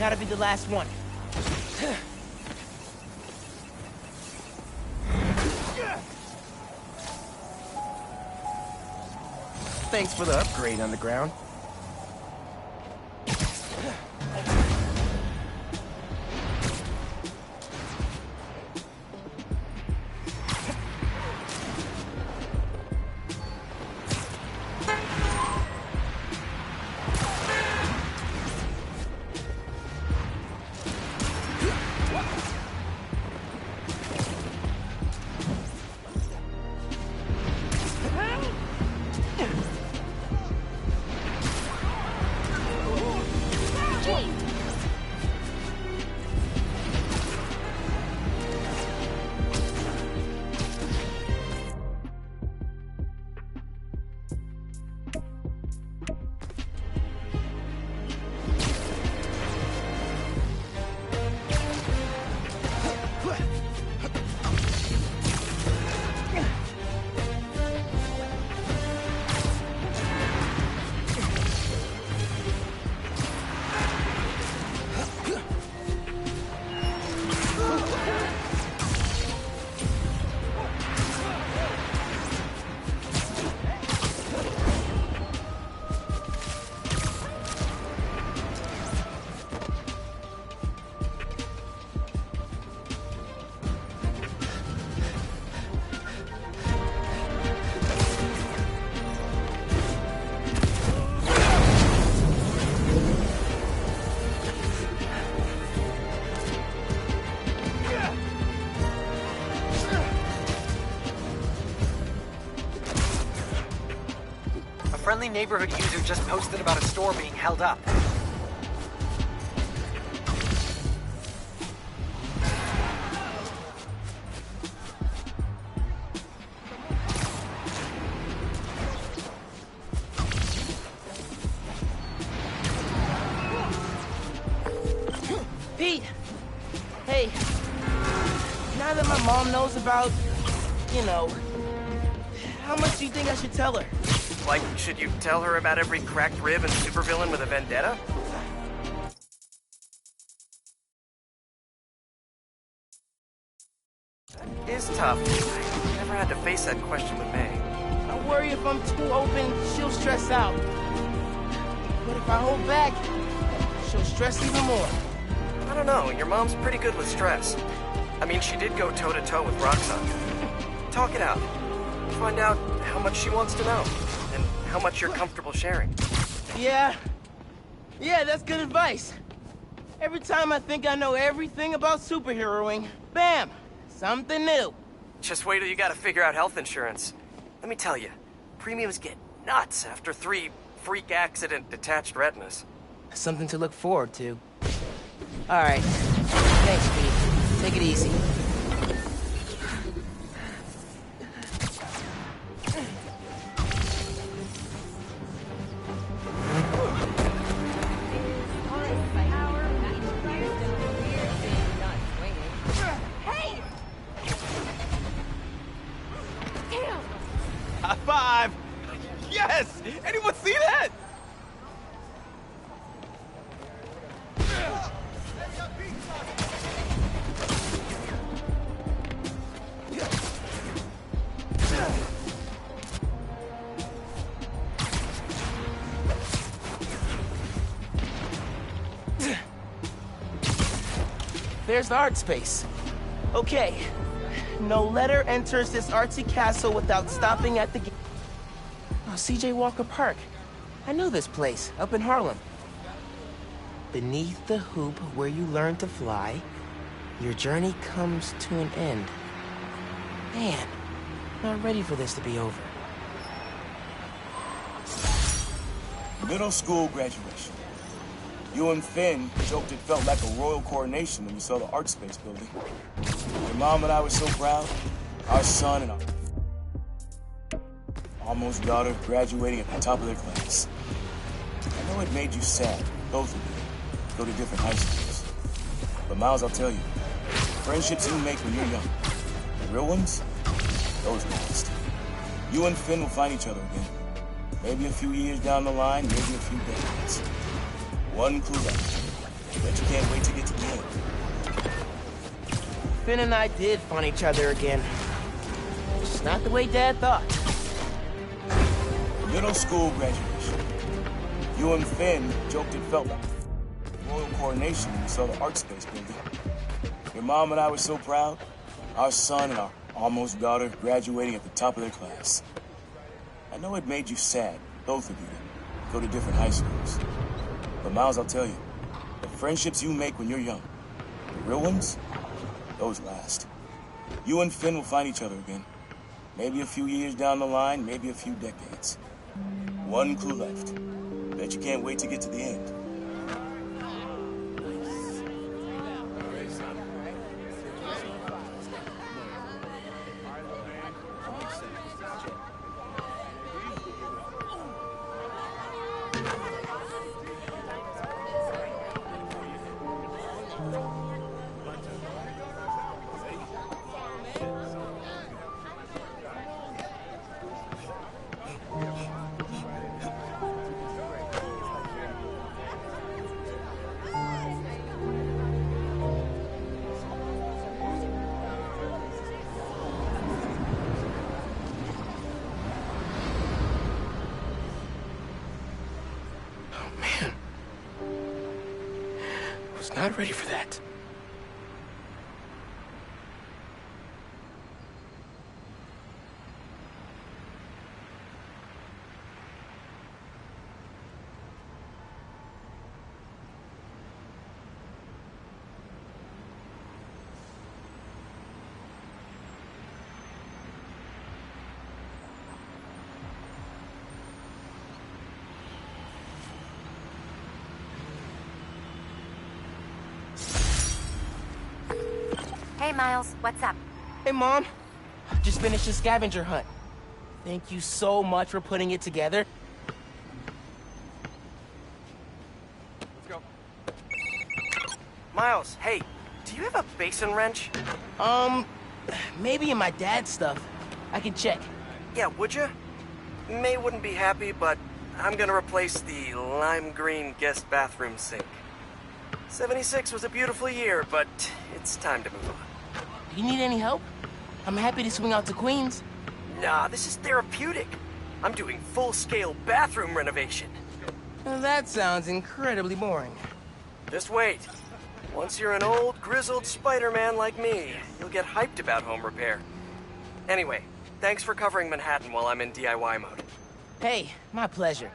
[SPEAKER 2] Gotta be the last one. Thanks for the upgrade, Underground.
[SPEAKER 3] Friendly neighborhood user just posted about a store being held up.
[SPEAKER 2] Pete! Hey, now that my mom knows about, you know, how much do you think I should tell her?
[SPEAKER 1] Like, should you tell her about every cracked rib and supervillain with a vendetta? That is tough. I never had to face that question with May.
[SPEAKER 2] I worry if I'm too open, she'll stress out. But if I hold back, she'll stress even more.
[SPEAKER 1] I don't know, your mom's pretty good with stress. I mean, she did go toe-to-toe with Roxxon. Talk it out. Find out how much she wants to know. And how much you're comfortable sharing.
[SPEAKER 2] Yeah, that's good advice. Every time I think I know everything about superheroing, bam, something new.
[SPEAKER 1] Just wait till you gotta figure out health insurance. Let me tell you, premiums get nuts after 3 freak accident detached retinas.
[SPEAKER 2] Something to look forward to. All right, thanks, Pete. Take it easy.
[SPEAKER 6] High five! Yes! Anyone see that?
[SPEAKER 2] There's the art space. Okay. No letter enters this artsy castle without stopping at the gate. Oh, C.J. Walker Park. I know this place, up in Harlem. Beneath the hoop where you learn to fly, your journey comes to an end. Man, not ready for this to be over.
[SPEAKER 10] Middle school graduation. You and Finn joked it felt like a royal coronation when you saw the art space building. Your mom and I were so proud. Our son and our almost daughter graduating at the top of their class. I know it made you sad, both of you, go to different high schools. But Miles, I'll tell you, friendships you make when you're young, the real ones, those last. You and Finn will find each other again. Maybe a few years down the line, maybe a few decades. One clue left. Bet you can't wait to get to the end.
[SPEAKER 2] Finn and I did find each other again. Just not the way Dad thought.
[SPEAKER 10] Middle school graduation. You and Finn joked it felt like the royal coronation when we saw the art space building. Your mom and I were so proud. Our son and our almost daughter graduating at the top of their class. I know it made you sad, both of you, to go to different high schools. But Miles, I'll tell you, the friendships you make when you're young, the real ones, those last. You and Finn will find each other again. Maybe a few years down the line, maybe a few decades. One clue left. Bet you can't wait to get to the end.
[SPEAKER 2] Not ready for that.
[SPEAKER 12] Hey, Miles, what's up?
[SPEAKER 2] Hey, Mom. Just finished a scavenger hunt. Thank you so much for putting it together.
[SPEAKER 1] Let's go. Miles, hey, do you have a basin wrench?
[SPEAKER 2] Maybe in my dad's stuff. I can check.
[SPEAKER 1] Yeah, would you? May wouldn't be happy, but I'm gonna replace the lime green guest bathroom sink. 76 was a beautiful year, but it's time to move on.
[SPEAKER 2] Do you need any help? I'm happy to swing out to Queens.
[SPEAKER 1] Nah, this is therapeutic. I'm doing full-scale bathroom renovation.
[SPEAKER 2] Well, that sounds incredibly boring.
[SPEAKER 1] Just wait. Once you're an old, grizzled Spider-Man like me, you'll get hyped about home repair. Anyway, thanks for covering Manhattan while I'm in DIY mode.
[SPEAKER 2] Hey, my pleasure.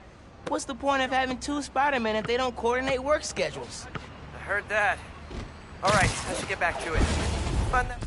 [SPEAKER 2] What's the point of having two Spider-Men if they don't coordinate work schedules?
[SPEAKER 1] I heard that. All right, I should get back to it. Fun that.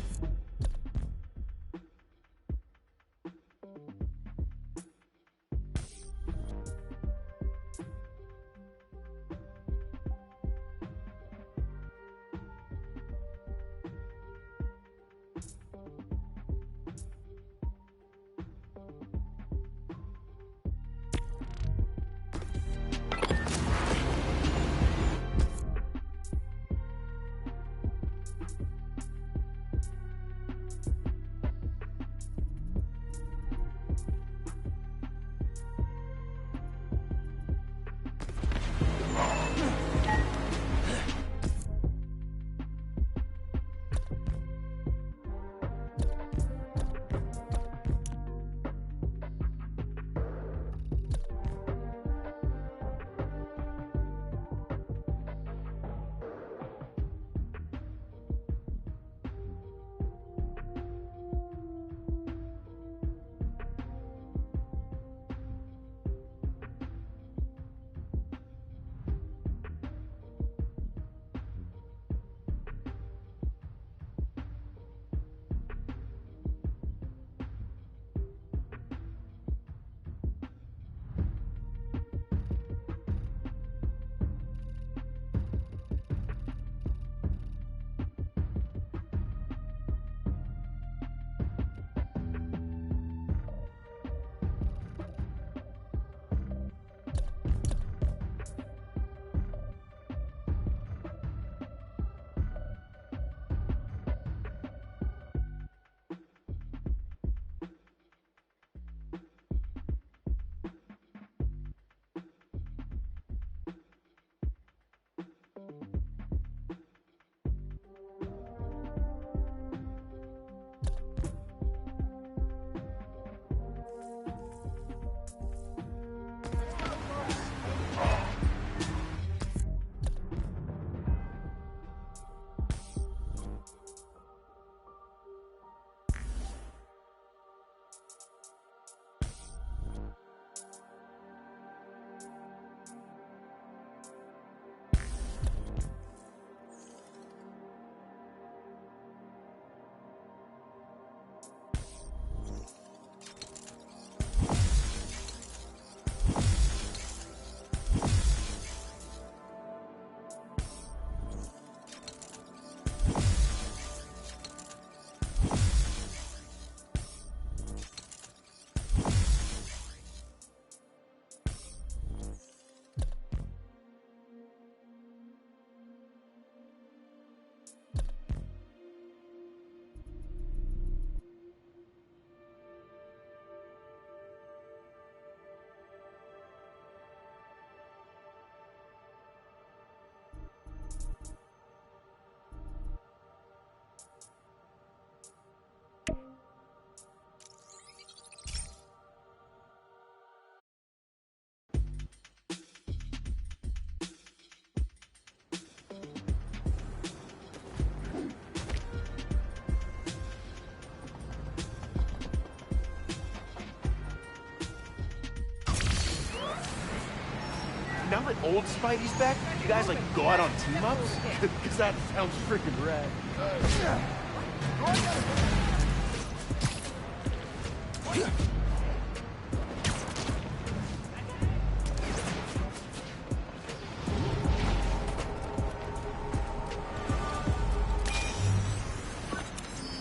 [SPEAKER 6] now that old Spidey's back, you guys, like, go out on team-ups? Because that sounds freaking rad.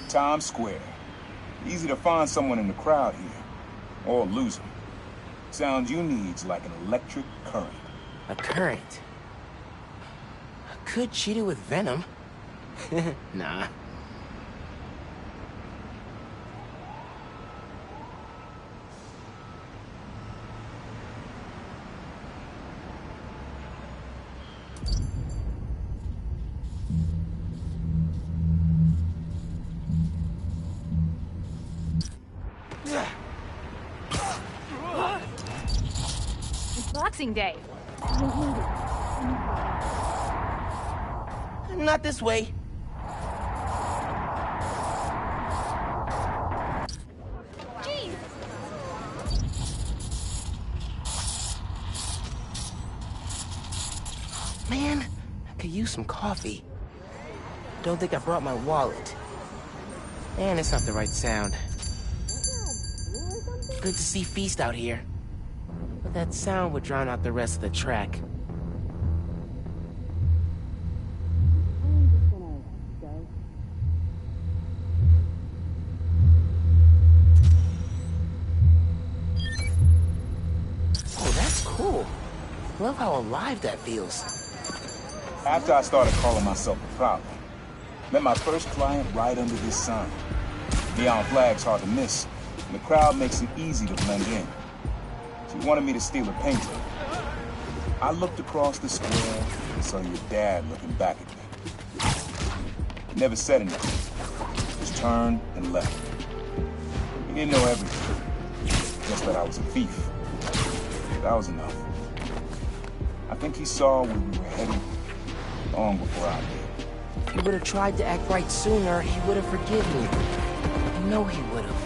[SPEAKER 10] Times Square. Easy to find someone in the crowd here. Or lose them. Sound you need's like an electric current.
[SPEAKER 2] A current? I could cheat it with venom. Nah.
[SPEAKER 8] Boxing Day.
[SPEAKER 2] Not this way.
[SPEAKER 8] Jeez.
[SPEAKER 2] Man, I could use some coffee. Don't think I brought my wallet. And it's not the right sound. Good to see Feast out here. But that sound would drown out the rest of the track. Oh, that's cool. Love how alive that feels.
[SPEAKER 10] After I started calling myself a problem, met my first client right under this sign. Neon flag's hard to miss, and the crowd makes it easy to blend in. She wanted me to steal a painting. I looked across the square and saw your dad looking back at me. Never said anything. Just turned and left. He didn't know everything. Just that I was a thief. That was enough. I think he saw where we were headed long before I did.
[SPEAKER 2] If he would have tried to act right sooner, he would have forgiven you. I know he would have.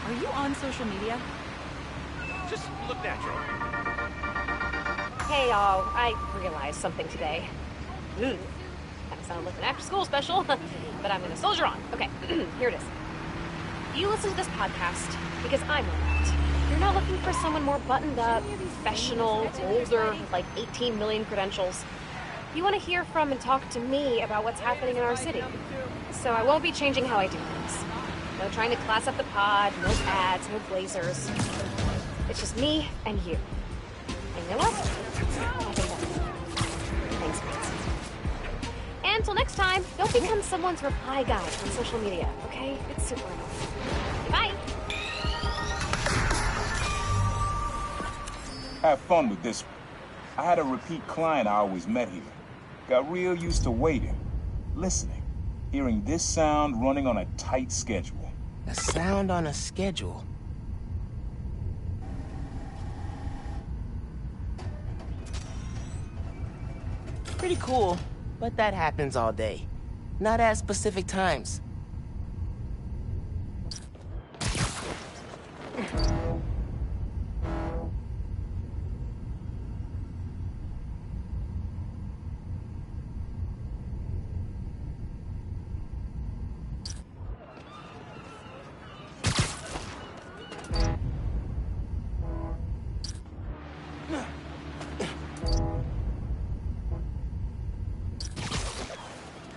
[SPEAKER 14] Are you on social media?
[SPEAKER 6] Just look natural.
[SPEAKER 8] Hey, y'all. I realized something today. Kind of sound like an after-school special, but I'm gonna soldier on. Okay, here it is. You listen to this podcast because I'm not. You're not looking for someone more buttoned up, professional, older, with like 18 million credentials. You want to hear from and talk to me about what's happening in our city. So I won't be changing how I do things. No trying to class up the pod, no ads, no blazers. It's just me and you. And you know what? I think that's it. Thanks, friends. And until next time, don't become someone's reply guy on social media, okay? It's super annoying. Bye!
[SPEAKER 10] Have fun with this one. I had a repeat client I always met here. Got real used to waiting, listening, hearing this sound running on a tight schedule.
[SPEAKER 2] A sound on a schedule? Pretty cool, but that happens all day. Not at specific times.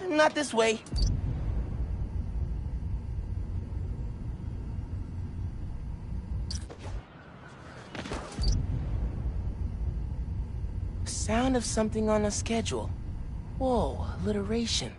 [SPEAKER 2] Not this way. Sound of something on a schedule. Whoa, alliteration.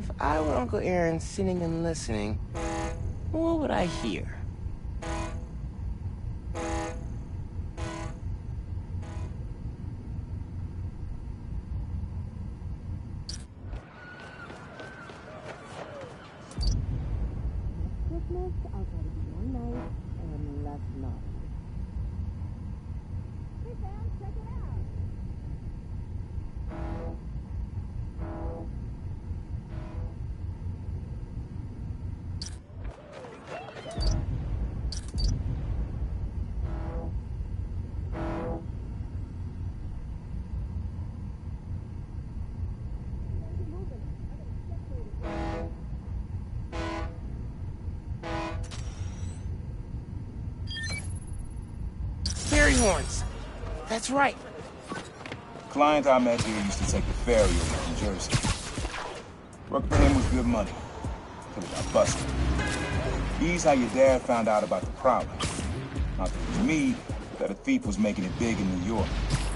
[SPEAKER 2] If I were Uncle Aaron sitting and listening, what would I hear?
[SPEAKER 15] Christmas, I'll try to be one night and less naughty. Hey fam, check it out!
[SPEAKER 2] Fairy horns. That's right.
[SPEAKER 10] Client I met here used to take the ferry over from Jersey. Worked for him with good money. Till it got busted. He's how your dad found out about the problem. Not that it was me, that a thief was making it big in New York,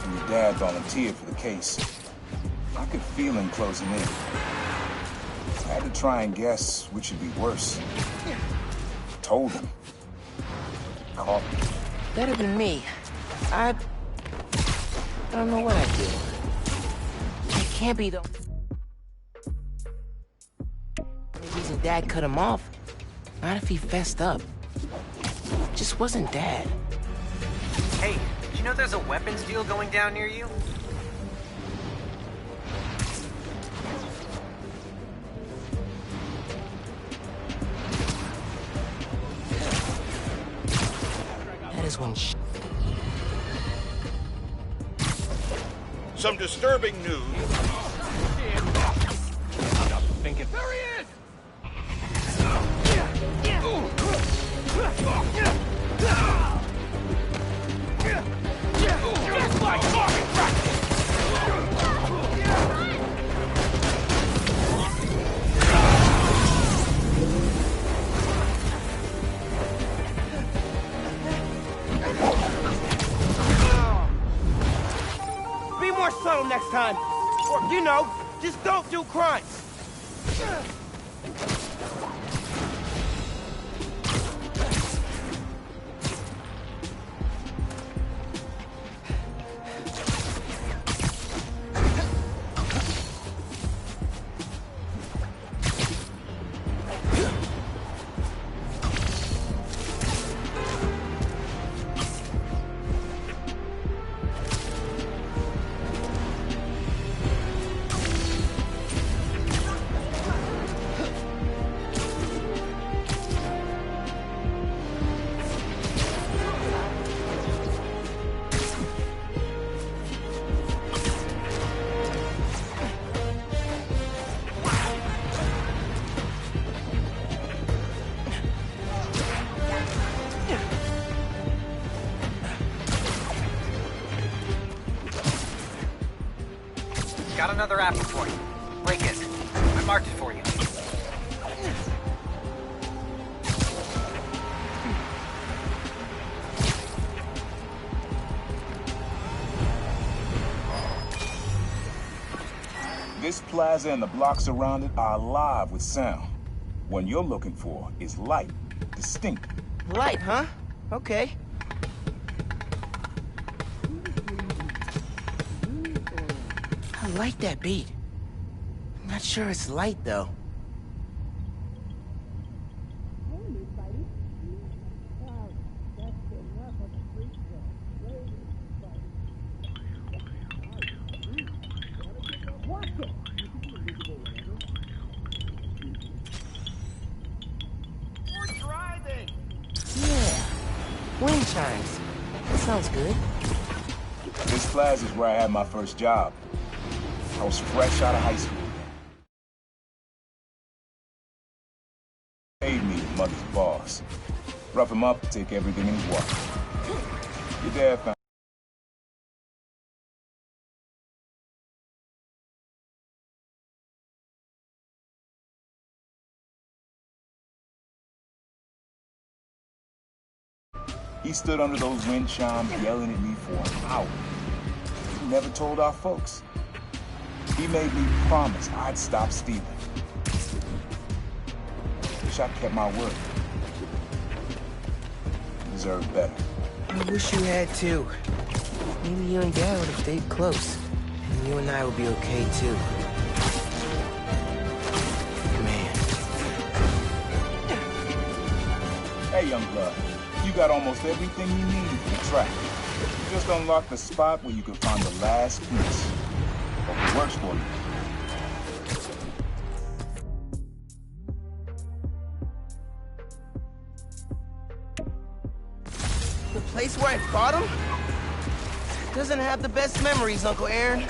[SPEAKER 10] and your dad volunteered for the case. I could feel him closing in. I had to try and guess which would be worse. Told him. Caught me.
[SPEAKER 2] That'd have been me. I don't know what I'd do. It can't be the reason Dad cut him off. Not if he fessed up. Just wasn't Dad.
[SPEAKER 3] Hey, did you know there's a weapons deal going down near you?
[SPEAKER 2] That is when
[SPEAKER 5] Some disturbing news.
[SPEAKER 7] Thinking.
[SPEAKER 6] There he is!
[SPEAKER 7] Just like target practice!
[SPEAKER 2] be more subtle next time. Or, you know, just don't do crimes.
[SPEAKER 3] Got another apple for you. Break it. I marked it for you.
[SPEAKER 10] This plaza and the blocks around it are alive with sound. What you're looking for is light, distinct.
[SPEAKER 2] Light, huh? Okay. I like that beat. I'm not sure it's light, though. Wind chimes. That sounds good.
[SPEAKER 10] This plaza is where I had my first job. I was fresh out of high school. Paid me the mother's boss. Rough him up, take everything in his wallet. Your dad found He stood under those wind chimes yelling at me for an hour. He never told our folks. He made me promise I'd stop stealing. Wish I kept my word. Deserved better.
[SPEAKER 2] I wish you had too. Maybe you and Dad would have stayed close. And you and I would be okay too. Man.
[SPEAKER 10] Hey, young blood. You got almost everything you need for the track. You just unlocked the spot where you can find the last piece. Hope it works for you.
[SPEAKER 2] The place where I fought him doesn't have the best memories, Uncle Aaron.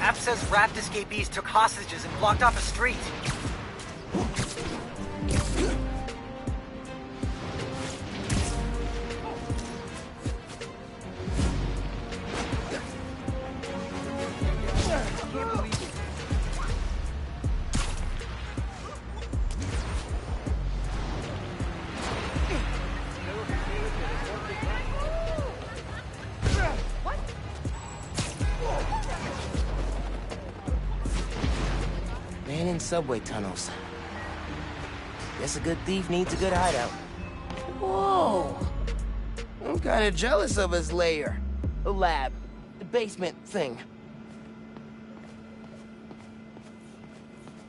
[SPEAKER 3] App says raft escapees took hostages and blocked off a street.
[SPEAKER 2] Man in subway tunnels. Guess a good thief needs a good hideout. Whoa! I'm kinda jealous of his lair. The lab. The basement thing.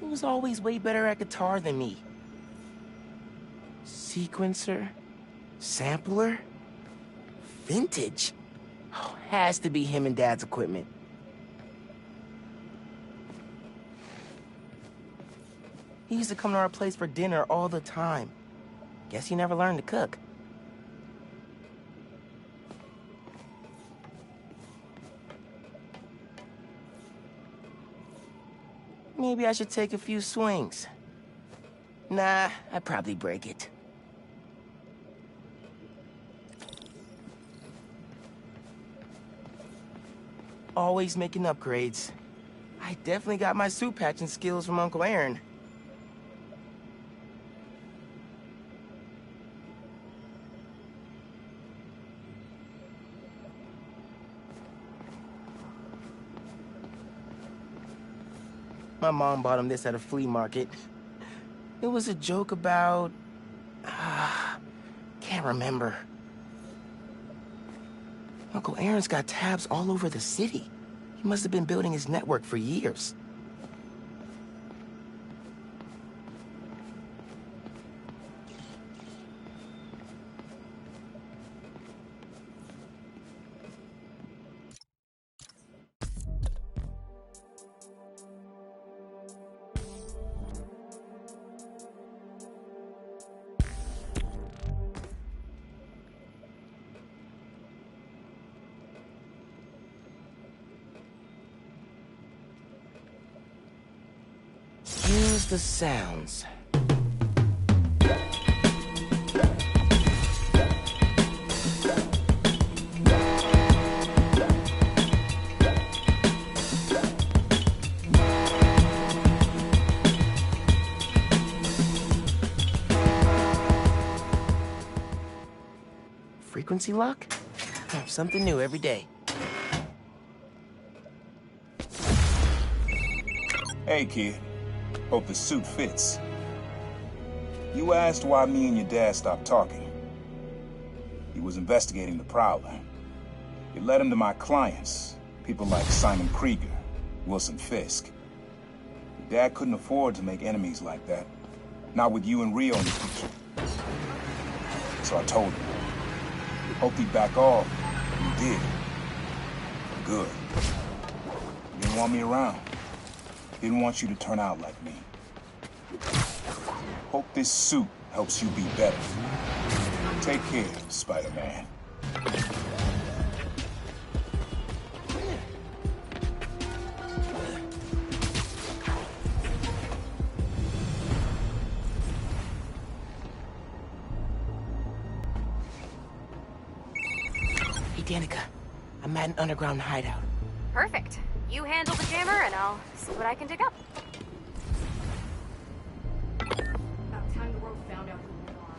[SPEAKER 2] He was always way better at guitar than me. Sequencer? Sampler? Vintage? Oh, has to be him and Dad's equipment. He used to come to our place for dinner all the time. Guess he never learned to cook. Maybe I should take a few swings. Nah, I'd probably break it. Always making upgrades. I definitely got my suit patching skills from Uncle Aaron. My mom bought him this at a flea market. It was a joke about... can't remember. Uncle Aaron's got tabs all over the city. He must have been building his network for years. Use the sounds. Frequency lock? Something new every day.
[SPEAKER 10] Hey, kid. Hope the suit fits. You asked why me and your dad stopped talking. He was investigating the Prowler. It led him to my clients, people like Simon Krieger, Wilson Fisk. Your dad couldn't afford to make enemies like that. Not with you and Rio in the picture. So I told him. Hoped he'd back off, and he did. Good. He didn't want me around. Didn't want you to turn out like me. Hope this suit helps you be better. Take care, Spider-Man.
[SPEAKER 2] Hey, Danica. I'm at an underground hideout.
[SPEAKER 12] Perfect. You handle the jammer, and I'll see what I can dig up.
[SPEAKER 4] About time the world found out who we are.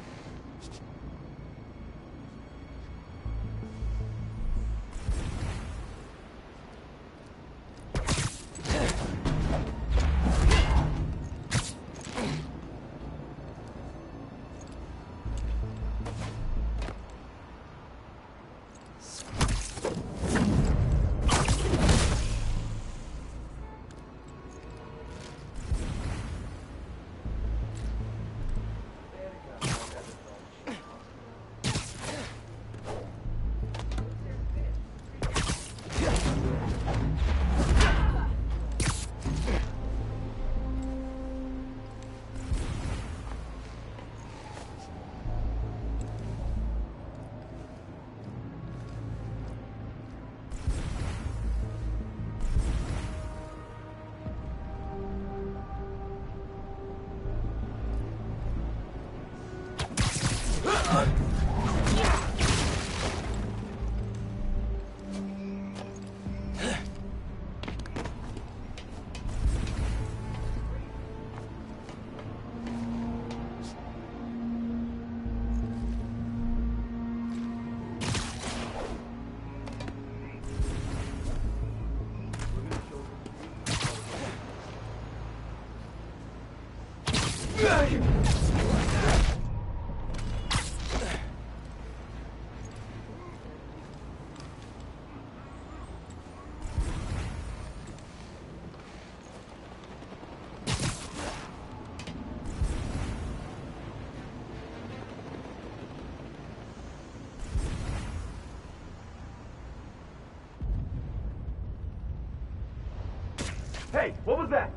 [SPEAKER 6] Hey, what was that?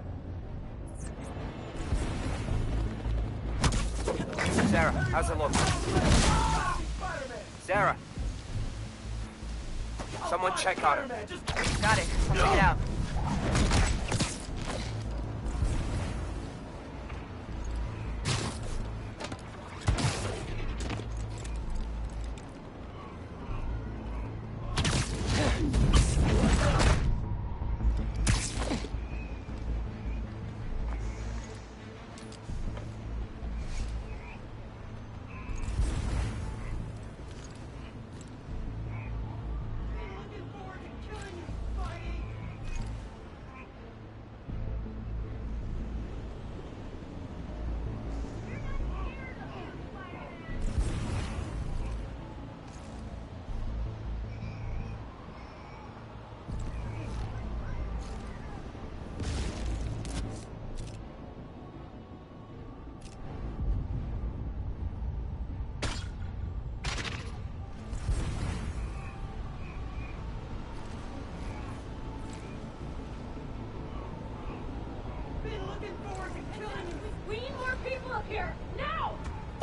[SPEAKER 3] Sarah, how's it look? Sarah! Someone check on her.
[SPEAKER 16] Got it. I'll check it out.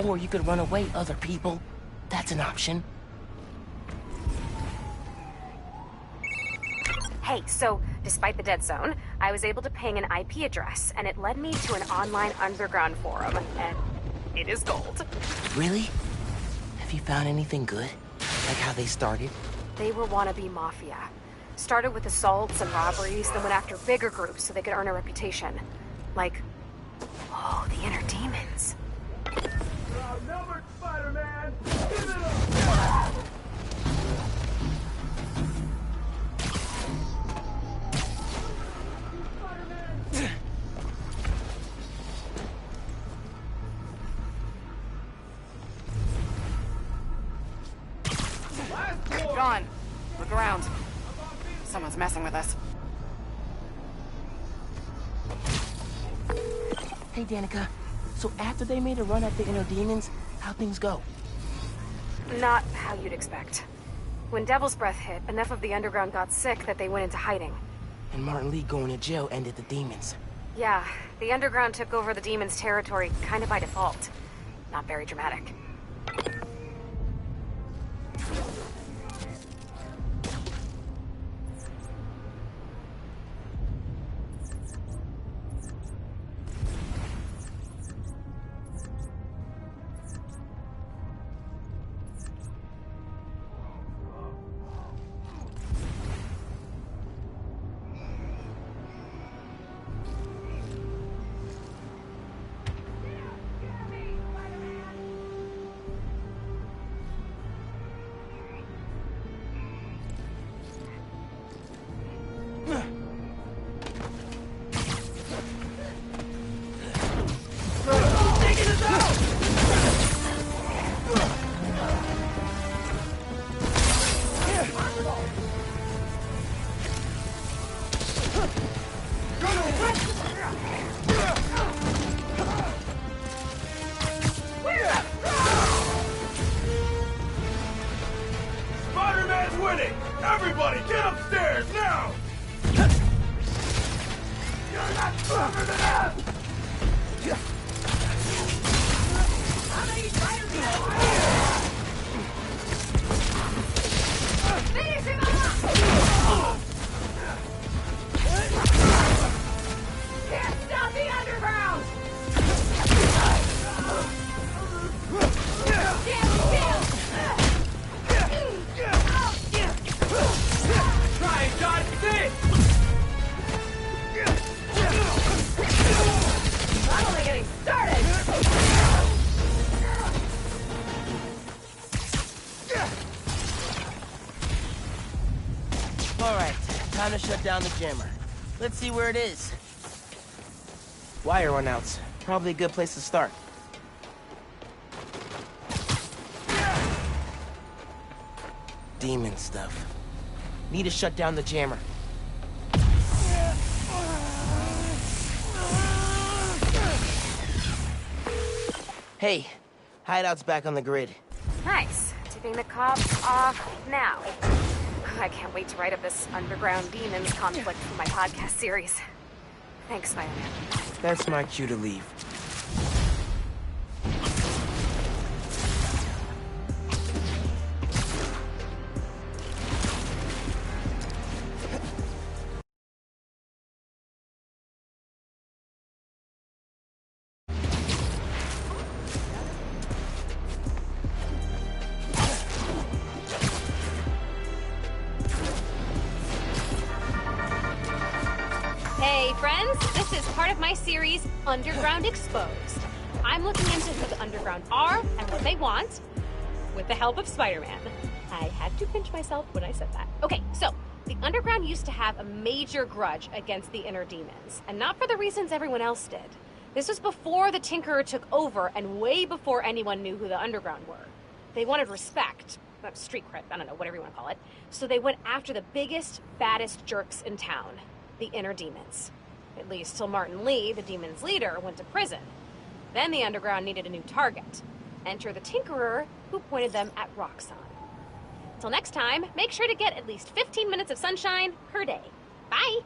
[SPEAKER 2] Or you could run away, other people. That's an option.
[SPEAKER 12] Hey, so, despite the dead zone, I was able to ping an IP address, and it led me to an online underground forum, and it is gold.
[SPEAKER 2] Really? Have you found anything good? Like how they started?
[SPEAKER 12] They were wannabe mafia. Started with assaults and robberies, then went after bigger groups so they could earn a reputation. Like, oh, the Inner Demons.
[SPEAKER 6] Outnumbered, Spider-Man! Give it up!
[SPEAKER 16] John, look around. Someone's messing with us.
[SPEAKER 2] Hey, Danica. So after they made a run at the Inner Demons, how'd things go?
[SPEAKER 12] Not how you'd expect. When Devil's Breath hit, enough of the underground got sick that they went into hiding.
[SPEAKER 2] And Martin Lee going to jail ended the Demons.
[SPEAKER 12] Yeah, the underground took over the Demons' territory kind of by default. Not very dramatic.
[SPEAKER 6] Spider-Man's winning! Everybody, get upstairs, now! You're not clever than us!
[SPEAKER 4] I'm gonna eat Spider-Man! Finish him off! Can't stop the underground!
[SPEAKER 6] Try and dodge this!
[SPEAKER 4] I'm only getting started!
[SPEAKER 2] Alright, time to shut down the jammer. Let's see where it is. Wire runouts. Probably a good place to start. Demon stuff. Need to shut down the jammer. Hey, hideout's back on the grid.
[SPEAKER 12] Nice. Tipping the cops off now. I can't wait to write up this underground demons conflict for my podcast series.
[SPEAKER 16] Thanks, Spider-Man.
[SPEAKER 2] That's my cue to leave.
[SPEAKER 8] Hey, friends, this is part of my series, Underground Exposed. I'm looking into who the Underground are and what they want, with the help of Spider-Man. I had to pinch myself when I said that. Okay, so, the Underground used to have a major grudge against the Inner Demons, and not for the reasons everyone else did. This was before the Tinkerer took over, and way before anyone knew who the Underground were. They wanted respect, street cred, I don't know, whatever you want to call it, so they went after the biggest, baddest jerks in town. The Inner Demons. At least till Martin Lee, the Demons' leader, went to prison. Then the Underground needed a new target. Enter the Tinkerer, who pointed them at Roxxon. Till next time, make sure to get at least 15 minutes of sunshine per day. Bye!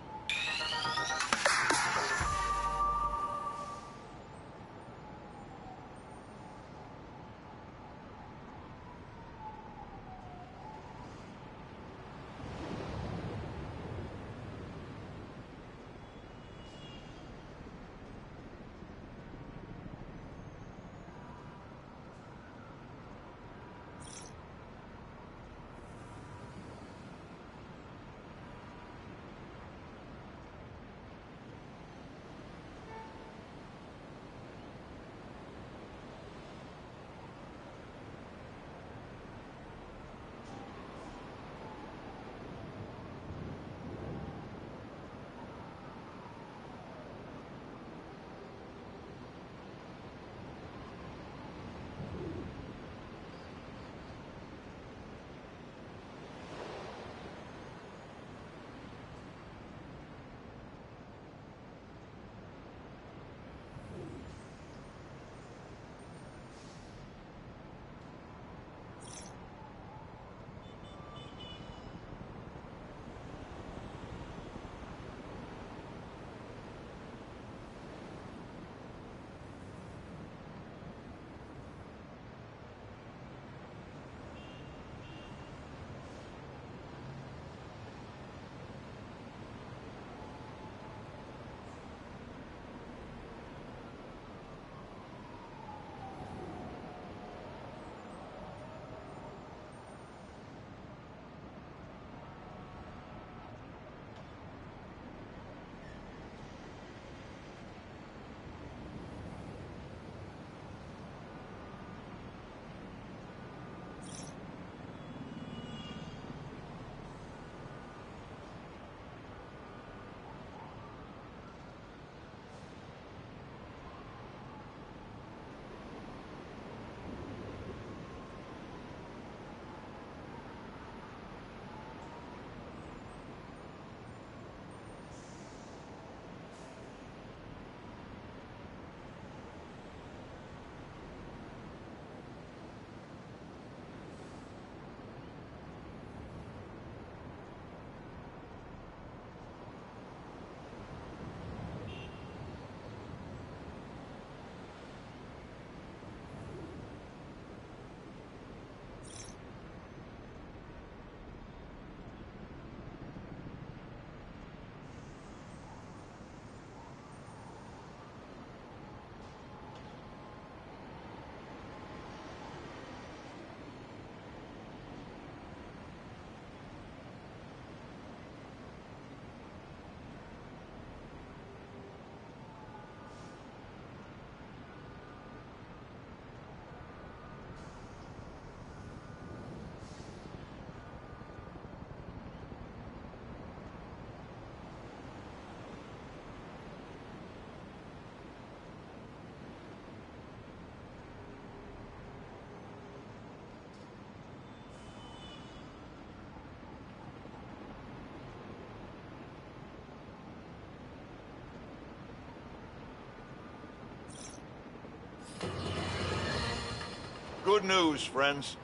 [SPEAKER 5] Good news, friends.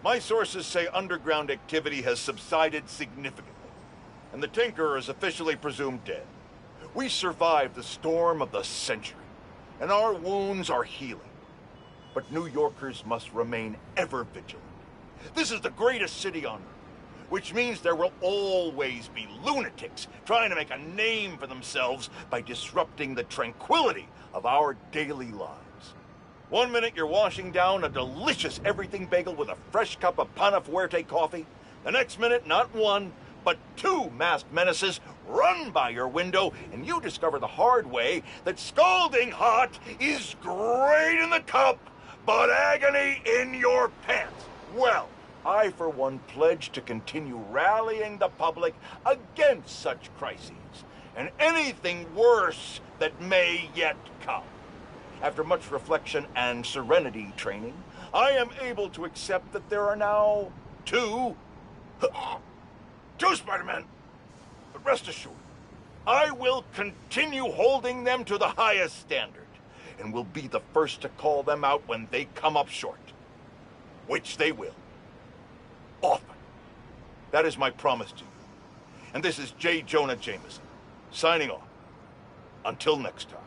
[SPEAKER 5] My sources say underground activity has subsided significantly, and the Tinkerer is officially presumed dead. We survived the storm of the century, and our wounds are healing. But New Yorkers must remain ever vigilant. This is the greatest city on earth, which means there will always be lunatics trying to make a name for themselves by disrupting the tranquility of our daily lives. One minute you're washing down a delicious everything bagel with a fresh cup of Pana Fuerte coffee. The next minute, not one, but two masked menaces run by your window, and you discover the hard way that scalding hot is great in the cup, but agony in your pants. Well, I, for one, pledge to continue rallying the public against such crises, and anything worse that may yet come. After much reflection and serenity training, I am able to accept that there are now two Spider-Men. But rest assured, I will continue holding them to the highest standard, and will be the first to call them out when they come up short. Which they will. Often. That is my promise to you. And this is J. Jonah Jameson, signing off. Until next time.